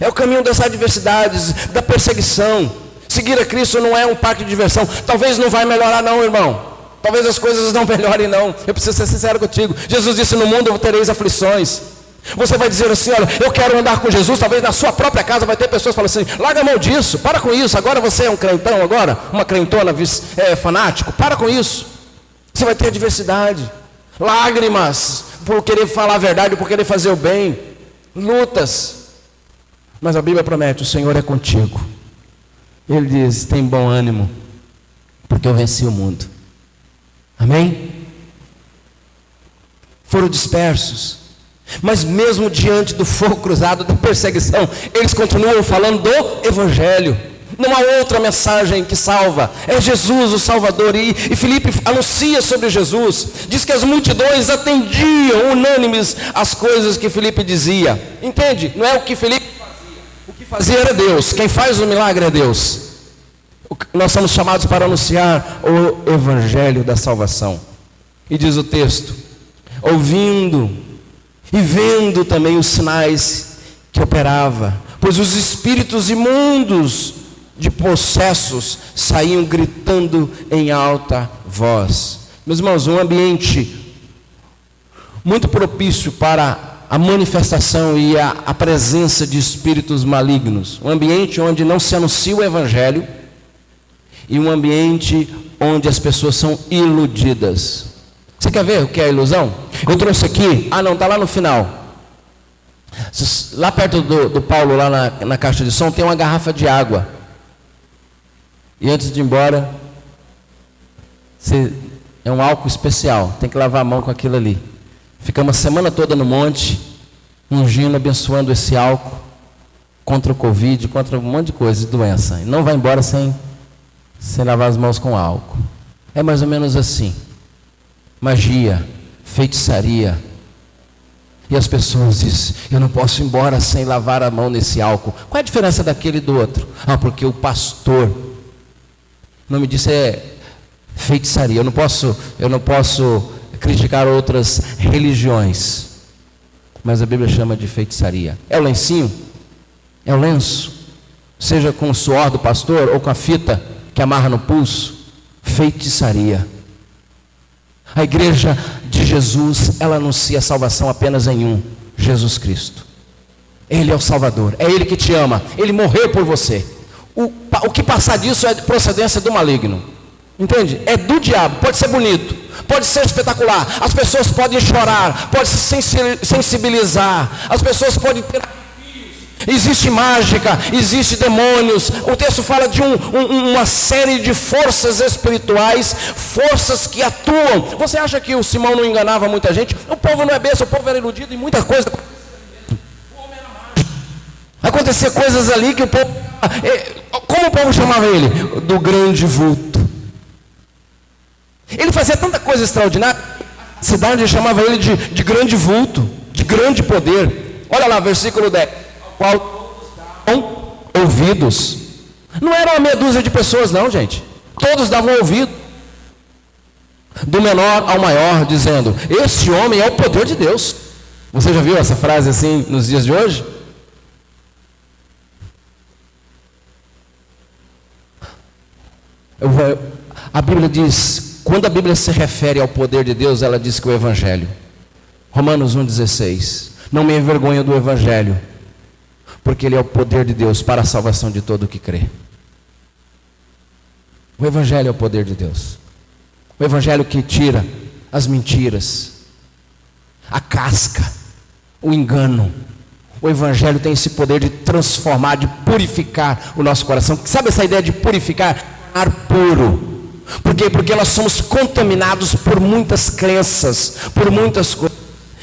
É o caminho das adversidades, da perseguição. Seguir a Cristo não é um parque de diversão. Talvez não vai melhorar não, irmão. Talvez as coisas não melhorem não. Eu preciso ser sincero contigo. Jesus disse: no mundo tereis aflições. Você vai dizer assim: olha, eu quero andar com Jesus. Talvez na sua própria casa vai ter pessoas falando assim: larga a mão disso, para com isso. Agora você é um crentão, agora uma crentona fanático. Para com isso. Você vai ter adversidade, lágrimas por querer falar a verdade, por querer fazer o bem, lutas. Mas a Bíblia promete: o Senhor é contigo. Ele diz: tem bom ânimo, porque eu venci o mundo. Amém? Foram dispersos, mas mesmo diante do fogo cruzado, da perseguição, eles continuam falando do Evangelho. Não há outra mensagem que salva, é Jesus o Salvador. E Filipe anuncia sobre Jesus. Diz que as multidões atendiam unânimes as coisas que Filipe dizia. Entende? Não é o que Filipe fazia, o que fazia era Deus. Quem faz o milagre é Deus. Nós somos chamados para anunciar o Evangelho da salvação. E diz o texto: ouvindo e vendo também os sinais que operava, pois os espíritos imundos de possessos saíam gritando em alta voz. Meus irmãos, um ambiente muito propício para a manifestação e a presença de espíritos malignos. Um ambiente onde não se anuncia o Evangelho, e um ambiente onde as pessoas são iludidas. Você quer ver o que é ilusão? Eu trouxe aqui, não, está lá no final. Lá perto do Paulo, lá na caixa de som, tem uma garrafa de água. E antes de ir embora, é um álcool especial, tem que lavar a mão com aquilo ali. Ficamos a semana toda no monte, ungindo, abençoando esse álcool contra o Covid, contra um monte de coisa, de doença. E não vai embora sem lavar as mãos com álcool. É mais ou menos assim: magia, feitiçaria. E as pessoas dizem: eu não posso ir embora sem lavar a mão nesse álcool. Qual é a diferença daquele e do outro? Porque o pastor, o nome disso é feitiçaria. Eu não posso criticar outras religiões, mas a Bíblia chama de feitiçaria. É o lencinho, é o lenço, seja com o suor do pastor ou com a fita que amarra no pulso. Feitiçaria. A igreja de Jesus, ela anuncia a salvação apenas em um: Jesus Cristo. Ele é o Salvador, é Ele que te ama, Ele morreu por você. O que passar disso é procedência do maligno. Entende? É do diabo. Pode ser bonito, pode ser espetacular, as pessoas podem chorar, pode se sensibilizar, as pessoas podem ter... Existe mágica, existe demônios. O texto fala de uma série de forças espirituais, forças que atuam. Você acha que o Simão não enganava muita gente? O povo não é besta, o povo era iludido em muita coisa. Acontecia coisas ali que o povo... Como o povo chamava ele? Do grande vulto. Ele fazia tanta coisa extraordinária, a cidade chamava ele de grande vulto, de grande poder. Olha lá, versículo 10. Qual davam ouvidos. Não era uma meia dúzia de pessoas não, gente. Todos davam ouvido, do menor ao maior, dizendo: esse homem é o poder de Deus. Você já viu essa frase assim nos dias de hoje? A Bíblia diz, quando a Bíblia se refere ao poder de Deus, ela diz que o Evangelho, Romanos 1,16, não me envergonho do Evangelho, porque ele é o poder de Deus para a salvação de todo o que crê. O Evangelho é o poder de Deus. O Evangelho que tira as mentiras, a casca, o engano. O Evangelho tem esse poder de transformar, de purificar o nosso coração. Sabe essa ideia de purificar? Ar puro. Por quê? Porque nós somos contaminados por muitas crenças, por muitas coisas.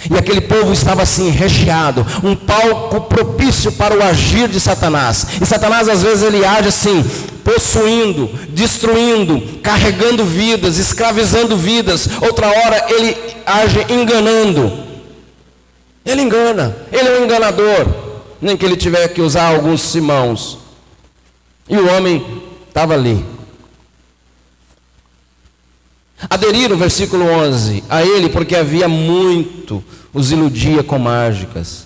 E aquele povo estava assim, recheado, um palco propício para o agir de Satanás. E Satanás às vezes ele age assim, possuindo, destruindo, carregando vidas, escravizando vidas. Outra hora ele age enganando. Ele engana, ele é um enganador. Nem que ele tiver que usar alguns Simãos. E o homem estava ali. Aderiram, versículo 11, a ele porque havia muito os iludia com mágicas.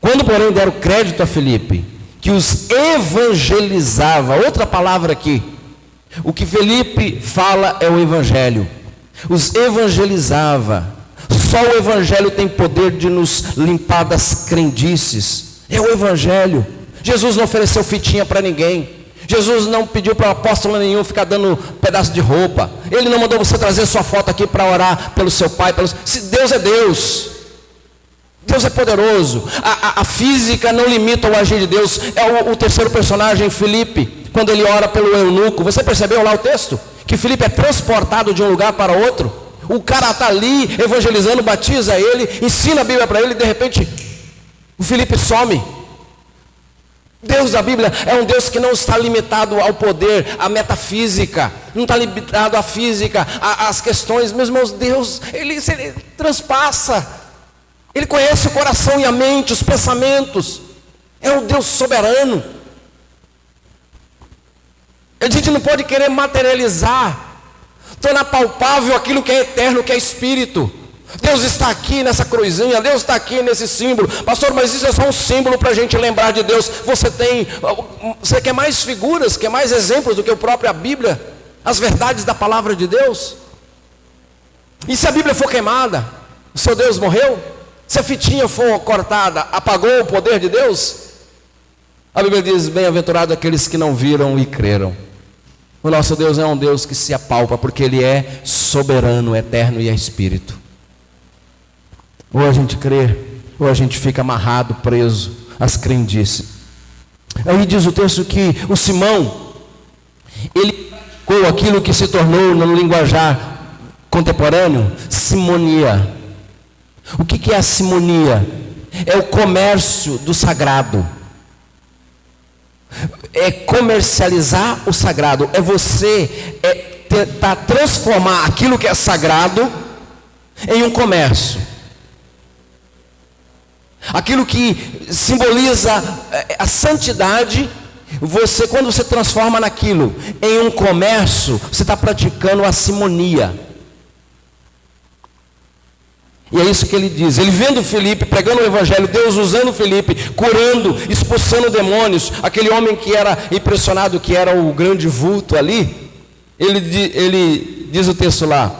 Quando, porém, deram crédito a Filipe, que os evangelizava, outra palavra aqui, o que Filipe fala é o evangelho, os evangelizava. Só o evangelho tem poder de nos limpar das crendices, é o evangelho. Jesus não ofereceu fitinha para ninguém, Jesus não pediu para o apóstolo nenhum ficar dando pedaço de roupa, Ele não mandou você trazer sua foto aqui para orar pelo seu pai, se Deus é Deus, Deus é poderoso. A física não limita o agir de Deus. É o terceiro personagem, Filipe, quando ele ora pelo eunuco. Você percebeu lá o texto? Que Filipe é transportado de um lugar para outro. O cara está ali evangelizando, batiza ele, ensina a Bíblia para ele, e de repente o Filipe some. Deus da Bíblia é um Deus que não está limitado ao poder, à metafísica, não está limitado à física, às questões. Meus irmãos, Deus, ele transpassa. Ele conhece o coração e a mente, os pensamentos. É um Deus soberano. A gente não pode querer materializar, tornar palpável aquilo que é eterno, que é espírito. Deus está aqui nessa cruzinha, Deus está aqui nesse símbolo. Pastor, mas isso é só um símbolo para a gente lembrar de Deus. Você quer mais figuras, quer mais exemplos do que a própria Bíblia? As verdades da palavra de Deus? E se a Bíblia for queimada, o seu Deus morreu? Se a fitinha for cortada, apagou o poder de Deus? A Bíblia diz: bem-aventurado aqueles que não viram e creram. O nosso Deus é um Deus que se apalpa, porque Ele é soberano, eterno e é espírito. Ou a gente crê, ou a gente fica amarrado, preso às crendices. Aí diz o texto que o Simão, ele praticou aquilo que se tornou no linguajar contemporâneo, simonia. O que é a simonia? É o comércio do sagrado. É comercializar o sagrado. É você tentar transformar aquilo que é sagrado em um comércio. Aquilo que simboliza a santidade, quando você transforma naquilo em um comércio, você está praticando a simonia. E é isso que ele diz. Ele vendo Filipe pregando o evangelho, Deus usando Filipe, curando, expulsando demônios, aquele homem que era impressionado, que era o grande vulto ali, ele diz o texto lá,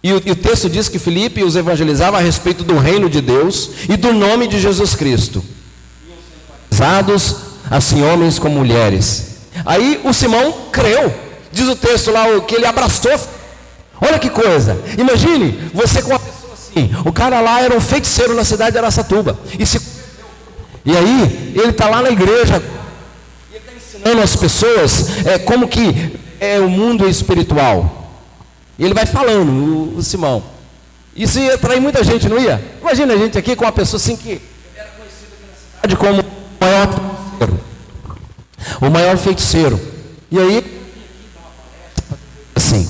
e o texto diz que Filipe os evangelizava a respeito do reino de Deus e do nome de Jesus Cristo, usados assim homens como mulheres. Aí o Simão creu, diz o texto lá que ele abraçou. Olha que coisa, imagine você com a pessoa assim, o cara lá era um feiticeiro na cidade de Araçatuba, e aí ele está lá na igreja, e ele está ensinando as pessoas como que é o mundo espiritual. E ele vai falando, o Simão. Isso ia atrair muita gente, não ia? Imagina a gente aqui com uma pessoa assim que era conhecida aqui na cidade como o maior feiticeiro. E aí, assim,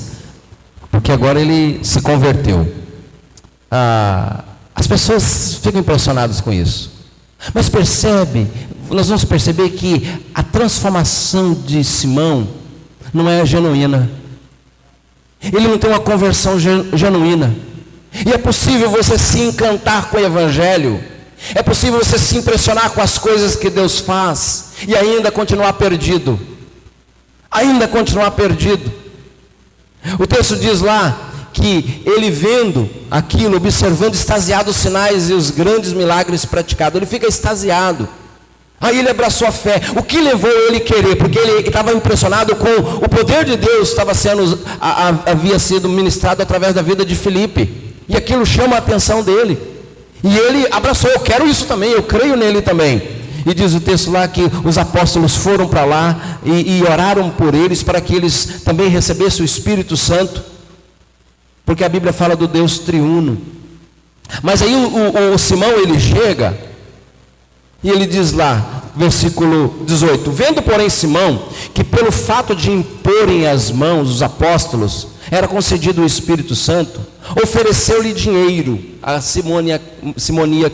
porque agora ele se converteu. As pessoas ficam impressionadas com isso. Mas nós vamos perceber que a transformação de Simão não é genuína. Ele não tem uma conversão genuína. E é possível você se encantar com o evangelho, é possível você se impressionar com as coisas que Deus faz e ainda continuar perdido. O texto diz lá que ele vendo aquilo, observando, extasiado os sinais e os grandes milagres praticados, ele fica extasiado. Aí ele abraçou a fé. O que levou ele a querer? Porque ele estava impressionado com o poder de Deus que havia sido ministrado através da vida de Filipe. E aquilo chama a atenção dele. E ele abraçou: eu quero isso também, eu creio nele também. E diz o texto lá que os apóstolos foram para lá e oraram por eles, para que eles também recebessem o Espírito Santo. Porque a Bíblia fala do Deus triuno. Mas aí o Simão, ele chega e ele diz lá, versículo 18: vendo porém Simão que pelo fato de imporem as mãos os apóstolos era concedido o Espírito Santo, ofereceu-lhe dinheiro. A simonia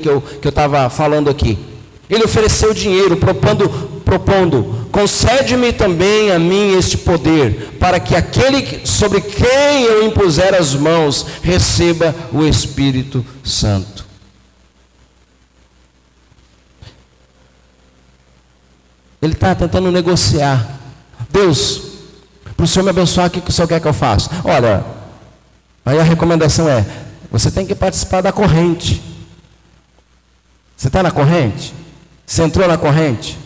que eu estava falando aqui. Ele ofereceu dinheiro, propondo: concede-me também a mim este poder, para que aquele sobre quem eu impuser as mãos receba o Espírito Santo. Ele está tentando negociar. Deus, para o Senhor me abençoar, o que o Senhor quer que eu faça? Olha, aí a recomendação é, você tem que participar da corrente. Você está na corrente? Você entrou na corrente?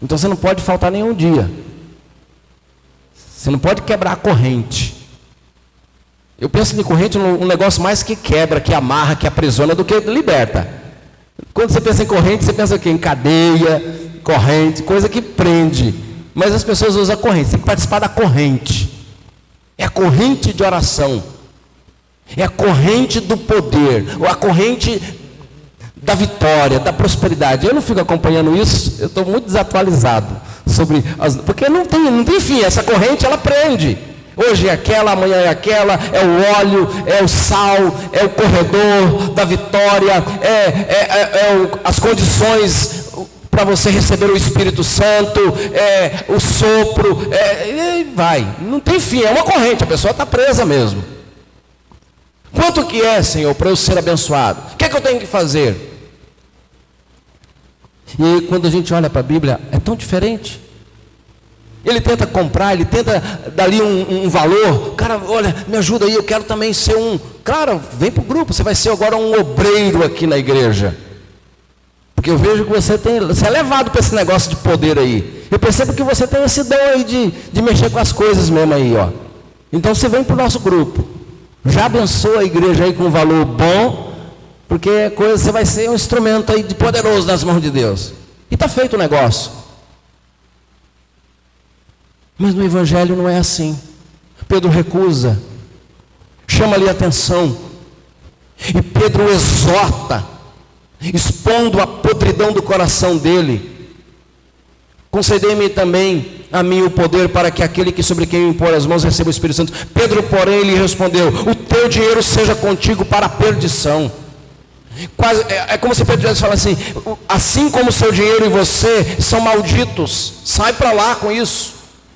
Então você não pode faltar nenhum dia. Você não pode quebrar a corrente. Eu penso em corrente um negócio mais que quebra, que amarra, que aprisiona do que liberta. Quando você pensa em corrente, você pensa o quê? Em cadeia, corrente, coisa que prende. Mas as pessoas usam a corrente, você tem que participar da corrente. É a corrente de oração. É a corrente do poder, ou a corrente da vitória, da prosperidade. Eu não fico acompanhando isso, eu estou muito desatualizado sobre porque não tem fim, essa corrente ela prende. Hoje é aquela, amanhã é aquela, é o óleo, é o sal, é o corredor da vitória, as condições para você receber o Espírito Santo, o sopro, e vai. Não tem fim, é uma corrente, a pessoa está presa mesmo. Quanto que é, Senhor, para eu ser abençoado? O que é que eu tenho que fazer? E aí, quando a gente olha para a Bíblia, é tão diferente. Ele tenta comprar, ele tenta dar ali um valor. Cara, olha, me ajuda aí, eu quero também ser Claro, vem para o grupo, você vai ser agora um obreiro aqui na igreja. Porque eu vejo que você é levado para esse negócio de poder aí. Eu percebo que você tem esse dom aí de mexer com as coisas mesmo aí, ó. Então você vem para o nosso grupo. Já abençoa a igreja aí com um valor bom, porque você vai ser um instrumento aí de poderoso nas mãos de Deus. E está feito o negócio. Mas no Evangelho não é assim. Pedro recusa, chama ali a atenção, e Pedro exorta, expondo a podridão do coração dele. Concedei-me também a mim o poder para que aquele que sobre quem eu impor as mãos receba o Espírito Santo. Pedro, porém, lhe respondeu: o teu dinheiro seja contigo para a perdição. É como se Pedro tivesse falado assim: assim como o seu dinheiro e você são malditos, sai para lá com isso.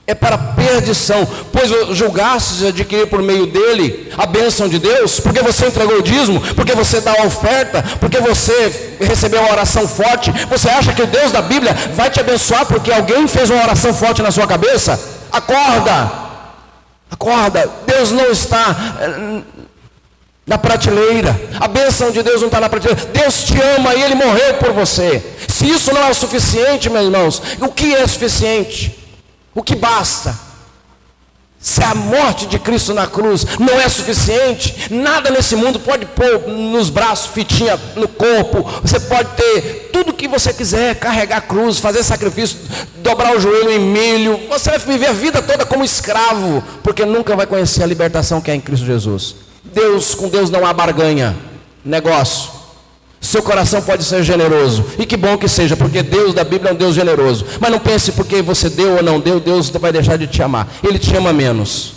É para perdição, pois julgastes adquirir por meio dele a bênção de Deus, porque você entregou o dízimo, porque você dá a oferta, porque você recebeu uma oração forte. Você acha que o Deus da Bíblia vai te abençoar porque alguém fez uma oração forte na sua cabeça? Acorda, acorda. Deus não está na prateleira, a bênção de Deus não está na prateleira. Deus te ama e Ele morreu por você. Se isso não é o suficiente, meus irmãos, o que é suficiente? O que basta? Se a morte de Cristo na cruz não é suficiente, nada nesse mundo pode pôr nos braços fitinha no corpo. Você pode ter tudo o que você quiser, carregar a cruz, fazer sacrifício, dobrar o joelho em milho. Você vai viver a vida toda como escravo, porque nunca vai conhecer a libertação que é em Cristo Jesus. Com Deus não há barganha, negócio. Seu coração pode ser generoso, e que bom que seja, porque Deus da Bíblia é um Deus generoso. Mas não pense porque você deu ou não deu, Deus vai deixar de te amar. Ele te ama menos.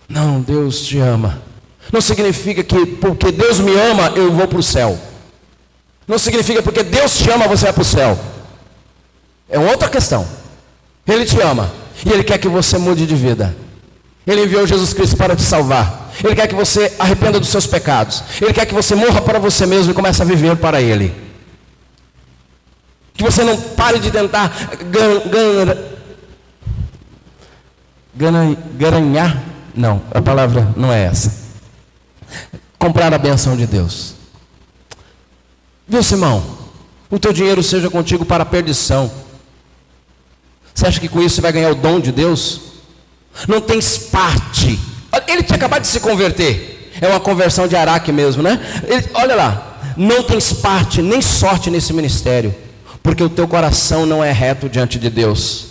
Não, Deus te ama. Não significa que porque Deus me ama, eu vou para o céu. Não significa porque Deus te ama, você vai para o céu. É outra questão. Ele te ama, e Ele quer que você mude de vida. Ele enviou Jesus Cristo para te salvar. Ele quer que você arrependa dos seus pecados. Ele quer que você morra para você mesmo e comece a viver para Ele. Que você não pare de tentar garanhar. Não, a palavra não é essa. Comprar a benção de Deus. Viu, Simão? O teu dinheiro seja contigo para a perdição. Você acha que com isso você vai ganhar o dom de Deus? Não tens parte. Ele tinha acabado de se converter. É uma conversão de Araque mesmo, né? Olha lá. Não tens parte nem sorte nesse ministério, porque o teu coração não é reto diante de Deus.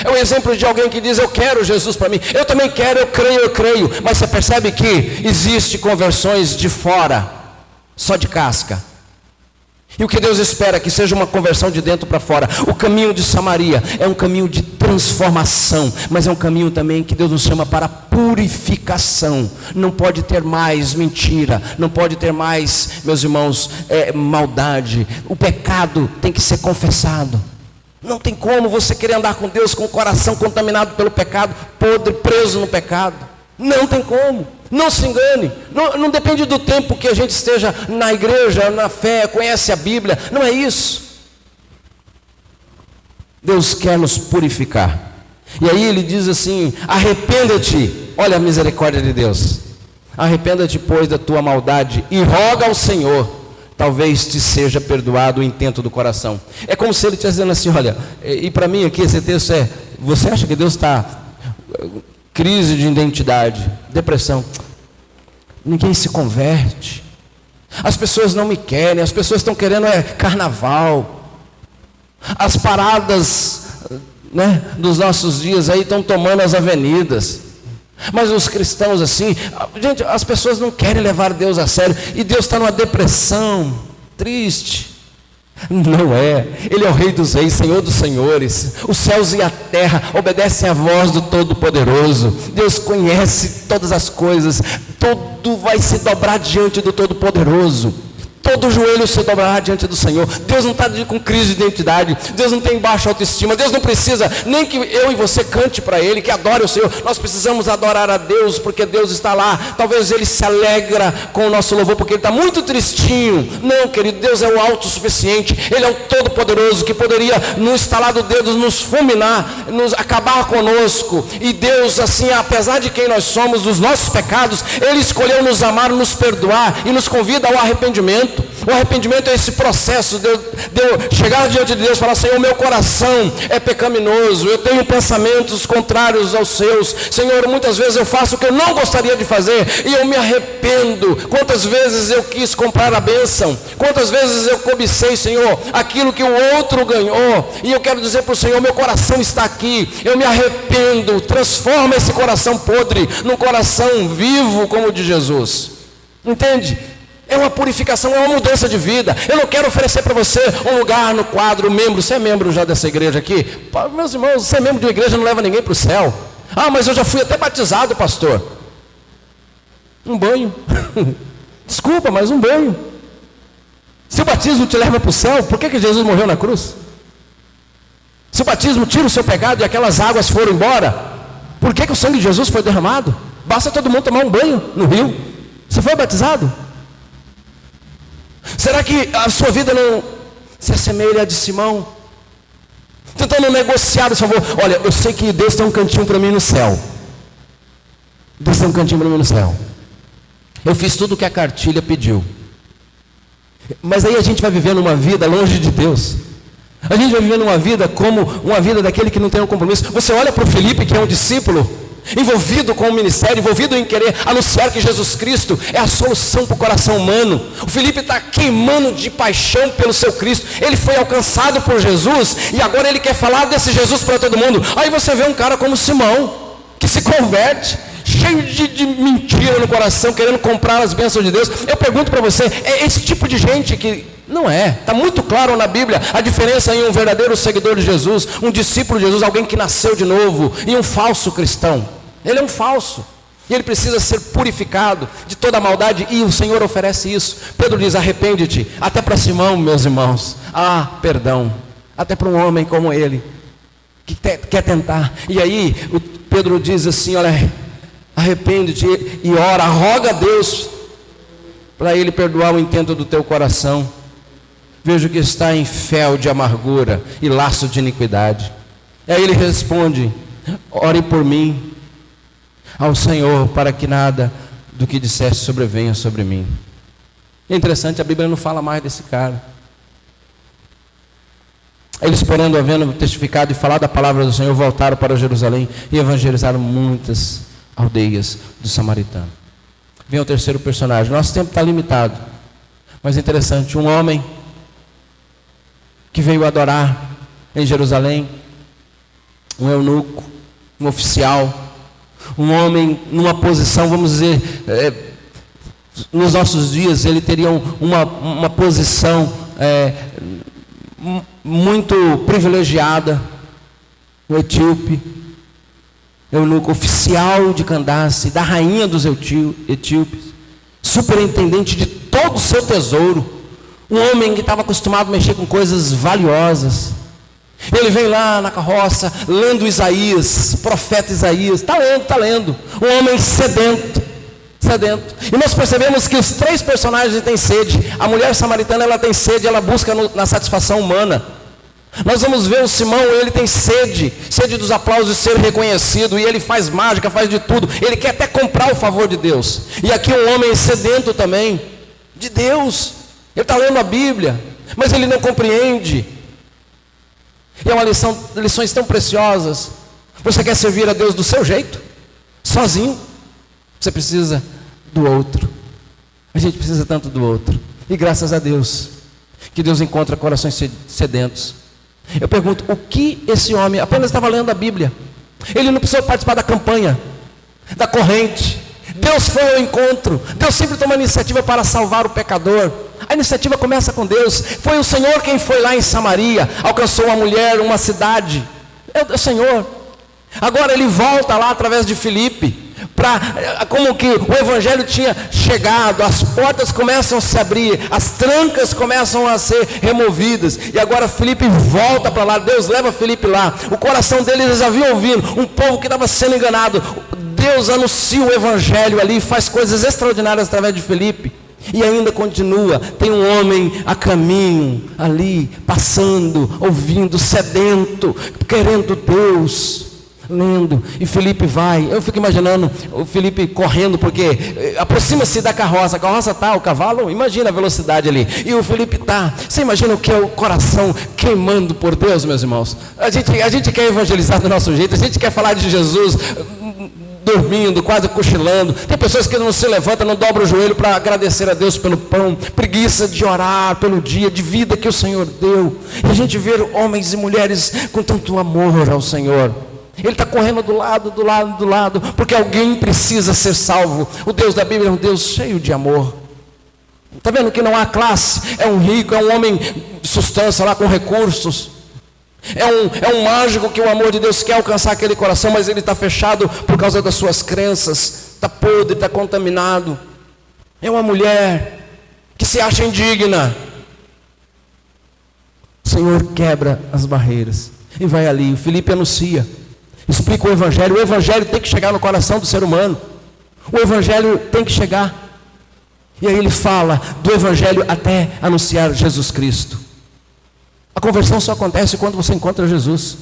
É um exemplo de alguém que diz: eu quero Jesus para mim. Eu também quero, eu creio. Mas você percebe que existe conversões de fora, só de casca. E o que Deus espera é que seja uma conversão de dentro para fora. O caminho de Samaria é um caminho de transformação, mas é um caminho também que Deus nos chama para purificação. Não pode ter mais mentira, não pode ter mais, meus irmãos, maldade. O pecado tem que ser confessado. Não tem como você querer andar com Deus com o coração contaminado pelo pecado, podre, preso no pecado. Não tem como. Não se engane. Não depende do tempo que a gente esteja na igreja, na fé, conhece a Bíblia. Não é isso. Deus quer nos purificar. E aí ele diz assim: arrependa-te. Olha a misericórdia de Deus. Arrependa-te, pois, da tua maldade e roga ao Senhor, talvez te seja perdoado o intento do coração. É como se ele estivesse dizendo assim: olha, e para mim aqui esse texto é: você acha que Deus está crise de identidade, depressão, ninguém se converte, as pessoas não me querem, as pessoas estão querendo carnaval, as paradas, né, dos nossos dias aí estão tomando as avenidas. Mas os cristãos assim, gente, as pessoas não querem levar Deus a sério, e Deus está numa depressão, triste. Não é, Ele é o Rei dos Reis, Senhor dos Senhores. Os céus e a terra obedecem à voz do Todo-Poderoso. Deus conhece todas as coisas, tudo vai se dobrar diante do Todo-Poderoso. Todo joelho se dobrará diante do Senhor. Deus não está com crise de identidade. Deus não tem baixa autoestima. Deus não precisa nem que eu e você cante para Ele, que adore o Senhor. Nós precisamos adorar a Deus, porque Deus está lá. Talvez Ele se alegra com o nosso louvor, porque Ele está muito tristinho. Não, querido, Deus é o autossuficiente. Ele é o Todo-Poderoso, que poderia, no estalar do dedo, nos fulminar, nos acabar conosco. E Deus, assim, apesar de quem nós somos, dos nossos pecados, Ele escolheu nos amar, nos perdoar e nos convida ao arrependimento. O arrependimento é esse processo de eu chegar diante de Deus e falar: Senhor, meu coração é pecaminoso, eu tenho pensamentos contrários aos seus. Senhor, muitas vezes eu faço o que eu não gostaria de fazer e eu me arrependo. Quantas vezes eu quis comprar a bênção, quantas vezes eu cobicei, Senhor, aquilo que o outro ganhou, e eu quero dizer para o Senhor: meu coração está aqui, eu me arrependo. Transforma esse coração podre num coração vivo como o de Jesus. Entende? É uma purificação, é uma mudança de vida. Eu não quero oferecer para você um lugar no quadro membro. Você é membro já dessa igreja aqui? Meus irmãos, ser membro de uma igreja não leva ninguém para o céu. Ah, mas eu já fui até batizado, pastor. Um banho. Desculpa, mas um banho. Se o batismo te leva para o céu, por que Jesus morreu na cruz? Se o batismo tira o seu pecado e aquelas águas foram embora, por que o sangue de Jesus foi derramado? Basta todo mundo tomar um banho no rio. Você foi batizado? Será que a sua vida não se assemelha à de Simão? Tentando negociar o favor. Olha, eu sei que Deus tem um cantinho para mim no céu. Deus tem um cantinho para mim no céu. Eu fiz tudo o que a cartilha pediu. Mas aí a gente vai vivendo uma vida longe de Deus. A gente vai vivendo uma vida como uma vida daquele que não tem um compromisso. Você olha para o Felipe, que é um discípulo, envolvido com o ministério, envolvido em querer anunciar que Jesus Cristo é a solução para o coração humano. O Felipe está queimando de paixão pelo seu Cristo. Ele foi alcançado por Jesus e agora ele quer falar desse Jesus para todo mundo. Aí você vê um cara como Simão, que se converte, cheio de mentira no coração, querendo comprar as bênçãos de Deus. Eu pergunto para você: é esse tipo de gente que... Não é, está muito claro na Bíblia a diferença em um verdadeiro seguidor de Jesus, um discípulo de Jesus, alguém que nasceu de novo, e um falso cristão. Ele é um falso, e ele precisa ser purificado de toda a maldade, e o Senhor oferece isso. Pedro diz: arrepende-te. Até para Simão, meus irmãos, perdão, até para um homem como ele, que quer tentar. E aí o Pedro diz assim: olha, arrepende-te e ora, roga a Deus para Ele perdoar o intento do teu coração. Vejo que está em fel de amargura e laço de iniquidade. E aí ele responde: ore por mim ao Senhor, para que nada do que disseste sobrevenha sobre mim. É interessante, a Bíblia não fala mais desse cara. Eles, porém, havendo testificado e falado a palavra do Senhor, voltaram para Jerusalém e evangelizaram muitas aldeias do samaritano. Vem o terceiro personagem. Nosso tempo está limitado, mas é interessante. Um homem que veio adorar em Jerusalém, um eunuco, um oficial, um homem numa posição, vamos dizer, nos nossos dias ele teria uma posição muito privilegiada, o etíope, eunuco, oficial de Candace, da rainha dos etíopes, superintendente de todo o seu tesouro, um homem que estava acostumado a mexer com coisas valiosas. Ele vem lá na carroça, lendo Isaías, profeta Isaías, está lendo, um homem sedento. E nós percebemos que os três personagens têm sede. A mulher samaritana, ela tem sede, ela busca na satisfação humana. Nós vamos ver o Simão, ele tem sede dos aplausos de ser reconhecido, e ele faz mágica, faz de tudo, ele quer até comprar o favor de Deus. E aqui um homem sedento também, de Deus, ele está lendo a Bíblia, mas ele não compreende. E é uma lições tão preciosas. Você quer servir a Deus do seu jeito, sozinho? Você precisa do outro. A gente precisa tanto do outro. E graças a Deus, que Deus encontra corações sedentos. Eu pergunto, o que esse homem apenas estava lendo a Bíblia? Ele não precisou participar da campanha, da corrente. Deus foi ao encontro. Deus sempre toma iniciativa para salvar o pecador. A iniciativa começa com Deus. Foi o Senhor quem foi lá em Samaria, alcançou uma mulher, uma cidade. É o Senhor. Agora ele volta lá através de Filipe, como que o evangelho tinha chegado, as portas começam a se abrir, as trancas começam a ser removidas, e agora Filipe volta para lá. Deus leva Filipe lá, o coração deles, eles haviam ouvido um povo que estava sendo enganado. Deus anuncia o evangelho ali, faz coisas extraordinárias através de Filipe, e ainda continua. Tem um homem a caminho ali, passando, ouvindo, sedento, querendo Deus, lendo, e Filipe vai. Eu fico imaginando o Filipe correndo, porque aproxima-se da carroça, a carroça está, o cavalo, imagina a velocidade ali, e o Filipe está. Você imagina o que é o coração queimando por Deus, meus irmãos? A gente quer evangelizar do nosso jeito, a gente quer falar de Jesus dormindo, quase cochilando. Tem pessoas que não se levantam, não dobram o joelho para agradecer a Deus pelo pão, preguiça de orar pelo dia de vida que o Senhor deu. E a gente vê homens e mulheres com tanto amor ao Senhor. Ele está correndo do lado, porque alguém precisa ser salvo. O Deus da Bíblia é um Deus cheio de amor. Está vendo que não há classe? É um rico, é um homem de substância lá com recursos. É um mágico que o amor de Deus quer alcançar aquele coração, mas ele está fechado por causa das suas crenças. Está podre, está contaminado. É uma mulher que se acha indigna. O Senhor quebra as barreiras e vai ali. O Filipe anuncia, explica o evangelho. O evangelho tem que chegar no coração do ser humano. O evangelho tem que chegar. E aí ele fala do evangelho até anunciar Jesus Cristo. A conversão só acontece quando você encontra Jesus.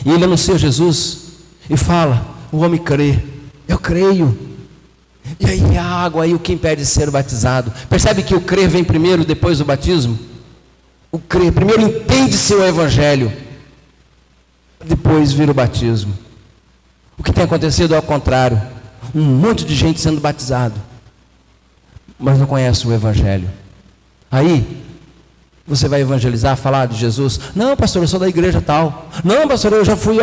E ele anuncia Jesus e fala, o homem crê, eu creio. E aí a água, aí o que impede de ser batizado? Percebe que o crer vem primeiro, depois do batismo? O crer, primeiro entende-se o evangelho, depois vira o batismo. O que tem acontecido é ao contrário. Um monte de gente sendo batizado, mas não conhece o evangelho. Aí você vai evangelizar, falar de Jesus? Não, pastor, eu sou da igreja tal. Não, pastor, eu já fui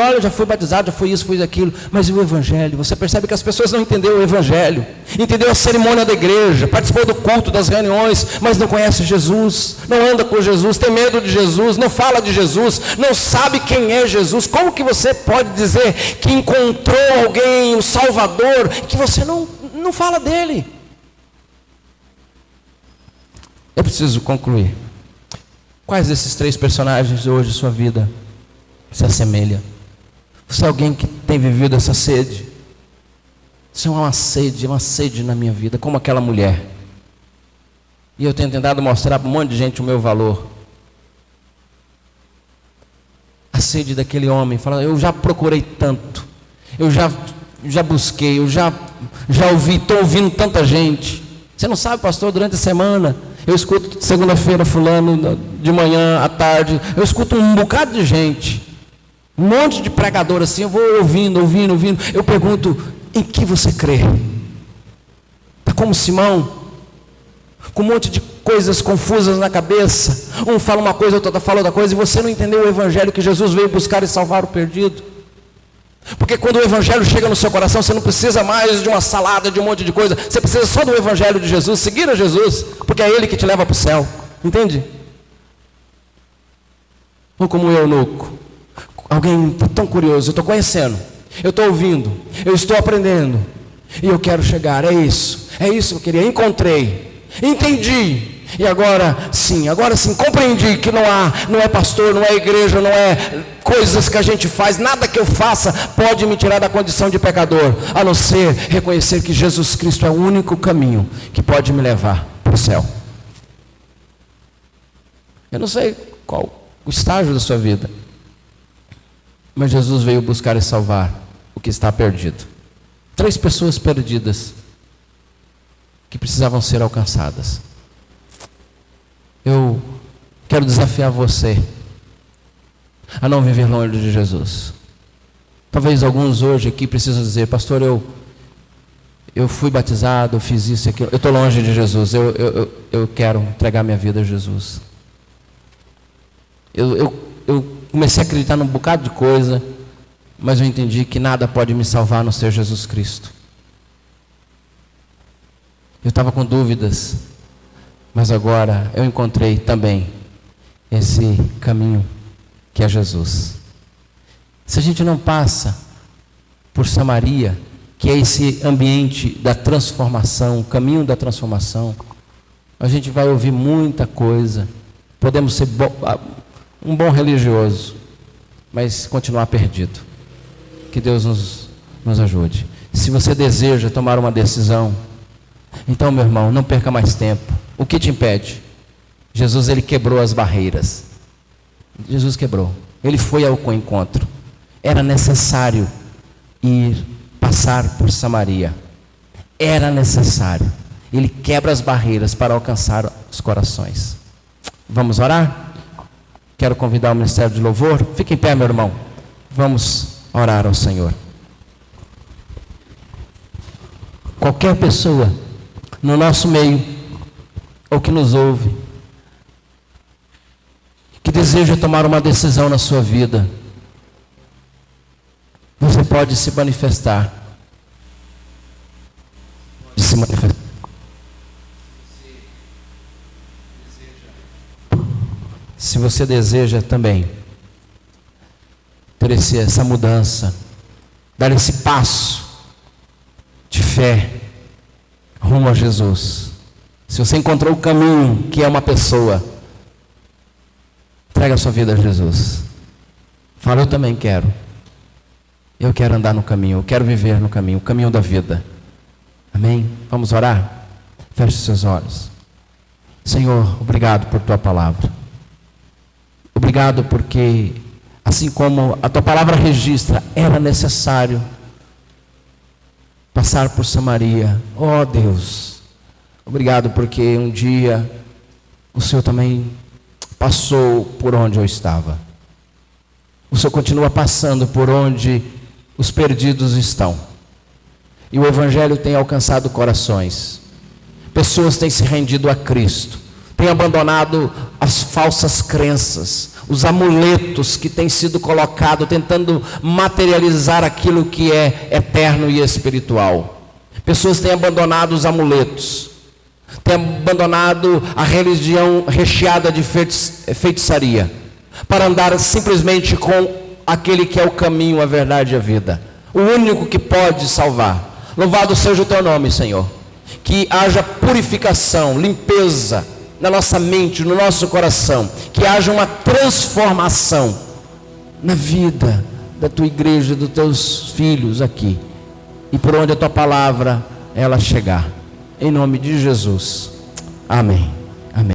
batizado, já fui isso, fui aquilo. Mas e o evangelho? Você percebe que as pessoas não entenderam o evangelho, entendeu a cerimônia da igreja, participou do culto, das reuniões, mas não conhece Jesus, não anda com Jesus, tem medo de Jesus, não fala de Jesus, não sabe quem é Jesus. Como que você pode dizer que encontrou alguém, o Salvador, que você não fala dele? Eu preciso concluir. Quais desses três personagens hoje sua vida se assemelha? Você é alguém que tem vivido essa sede? Isso é uma sede na minha vida, como aquela mulher. E eu tenho tentado mostrar para um monte de gente o meu valor. A sede daquele homem, fala, eu já procurei tanto, eu já busquei, eu já ouvi, estou ouvindo tanta gente. Você não sabe, pastor, durante a semana eu escuto segunda-feira fulano, de manhã, à tarde, eu escuto um bocado de gente, um monte de pregador assim, eu vou ouvindo. Eu pergunto, em que você crê? Está como Simão, com um monte de coisas confusas na cabeça, um fala uma coisa, outro fala outra coisa, e você não entendeu o evangelho que Jesus veio buscar e salvar o perdido. Porque quando o evangelho chega no seu coração, você não precisa mais de uma salada, de um monte de coisa, você precisa só do evangelho de Jesus, seguir a Jesus, porque é Ele que te leva para o céu, entende? Ou como o eunuco, alguém tão curioso, eu estou conhecendo, eu estou ouvindo, eu estou aprendendo, e eu quero chegar, é isso que eu queria, encontrei, entendi, e agora sim, compreendi que não é pastor, não é igreja, não é coisas que a gente faz, nada que eu faça pode me tirar da condição de pecador, a não ser reconhecer que Jesus Cristo é o único caminho que pode me levar para o céu. Eu não sei qual o estágio da sua vida. Mas Jesus veio buscar e salvar o que está perdido. 3 pessoas perdidas que precisavam ser alcançadas. Eu quero desafiar você a não viver longe de Jesus. Talvez alguns hoje aqui precisam dizer: pastor, eu fui batizado, eu fiz isso e aquilo, eu estou longe de Jesus, eu quero entregar minha vida a Jesus. Eu comecei a acreditar num bocado de coisa, mas eu entendi que nada pode me salvar a não ser Jesus Cristo. Eu estava com dúvidas, mas agora eu encontrei também esse caminho que é Jesus. Se a gente não passa por Samaria, que é esse ambiente da transformação, o caminho da transformação, a gente vai ouvir muita coisa. Podemos ser um bom religioso, mas continuar perdido. Que Deus nos ajude. Se você deseja tomar uma decisão, então, meu irmão, não perca mais tempo. O que te impede? Jesus, ele quebrou as barreiras. Jesus quebrou. Ele foi ao encontro. Era necessário passar por Samaria. Era necessário. Ele quebra as barreiras para alcançar os corações. Vamos orar? Quero convidar o ministério de louvor. Fique em pé, meu irmão. Vamos orar ao Senhor. Qualquer pessoa no nosso meio, ou que nos ouve, que deseja tomar uma decisão na sua vida, você pode se manifestar. Se você deseja também ter essa mudança, dar esse passo de fé rumo a Jesus. Se você encontrou o caminho, que é uma pessoa, entrega a sua vida a Jesus. Fala: eu também quero. Eu quero andar no caminho, eu quero viver no caminho, o caminho da vida. Amém? Vamos orar? Feche seus olhos. Senhor, obrigado por tua palavra. Obrigado porque, assim como a tua palavra registra, era necessário passar por Samaria. Oh Deus, obrigado porque um dia o Senhor também passou por onde eu estava. O Senhor continua passando por onde os perdidos estão. E o Evangelho tem alcançado corações. Pessoas têm se rendido a Cristo, têm abandonado as falsas crenças, os amuletos que têm sido colocados, tentando materializar aquilo que é eterno e espiritual. Pessoas têm abandonado os amuletos, têm abandonado a religião recheada de feitiçaria, para andar simplesmente com aquele que é o caminho, a verdade e a vida, o único que pode salvar. Louvado seja o teu nome, Senhor. Que haja purificação, limpeza na nossa mente, no nosso coração, que haja uma transformação na vida da tua igreja, dos teus filhos aqui, e por onde a tua palavra ela chegar, em nome de Jesus, amém.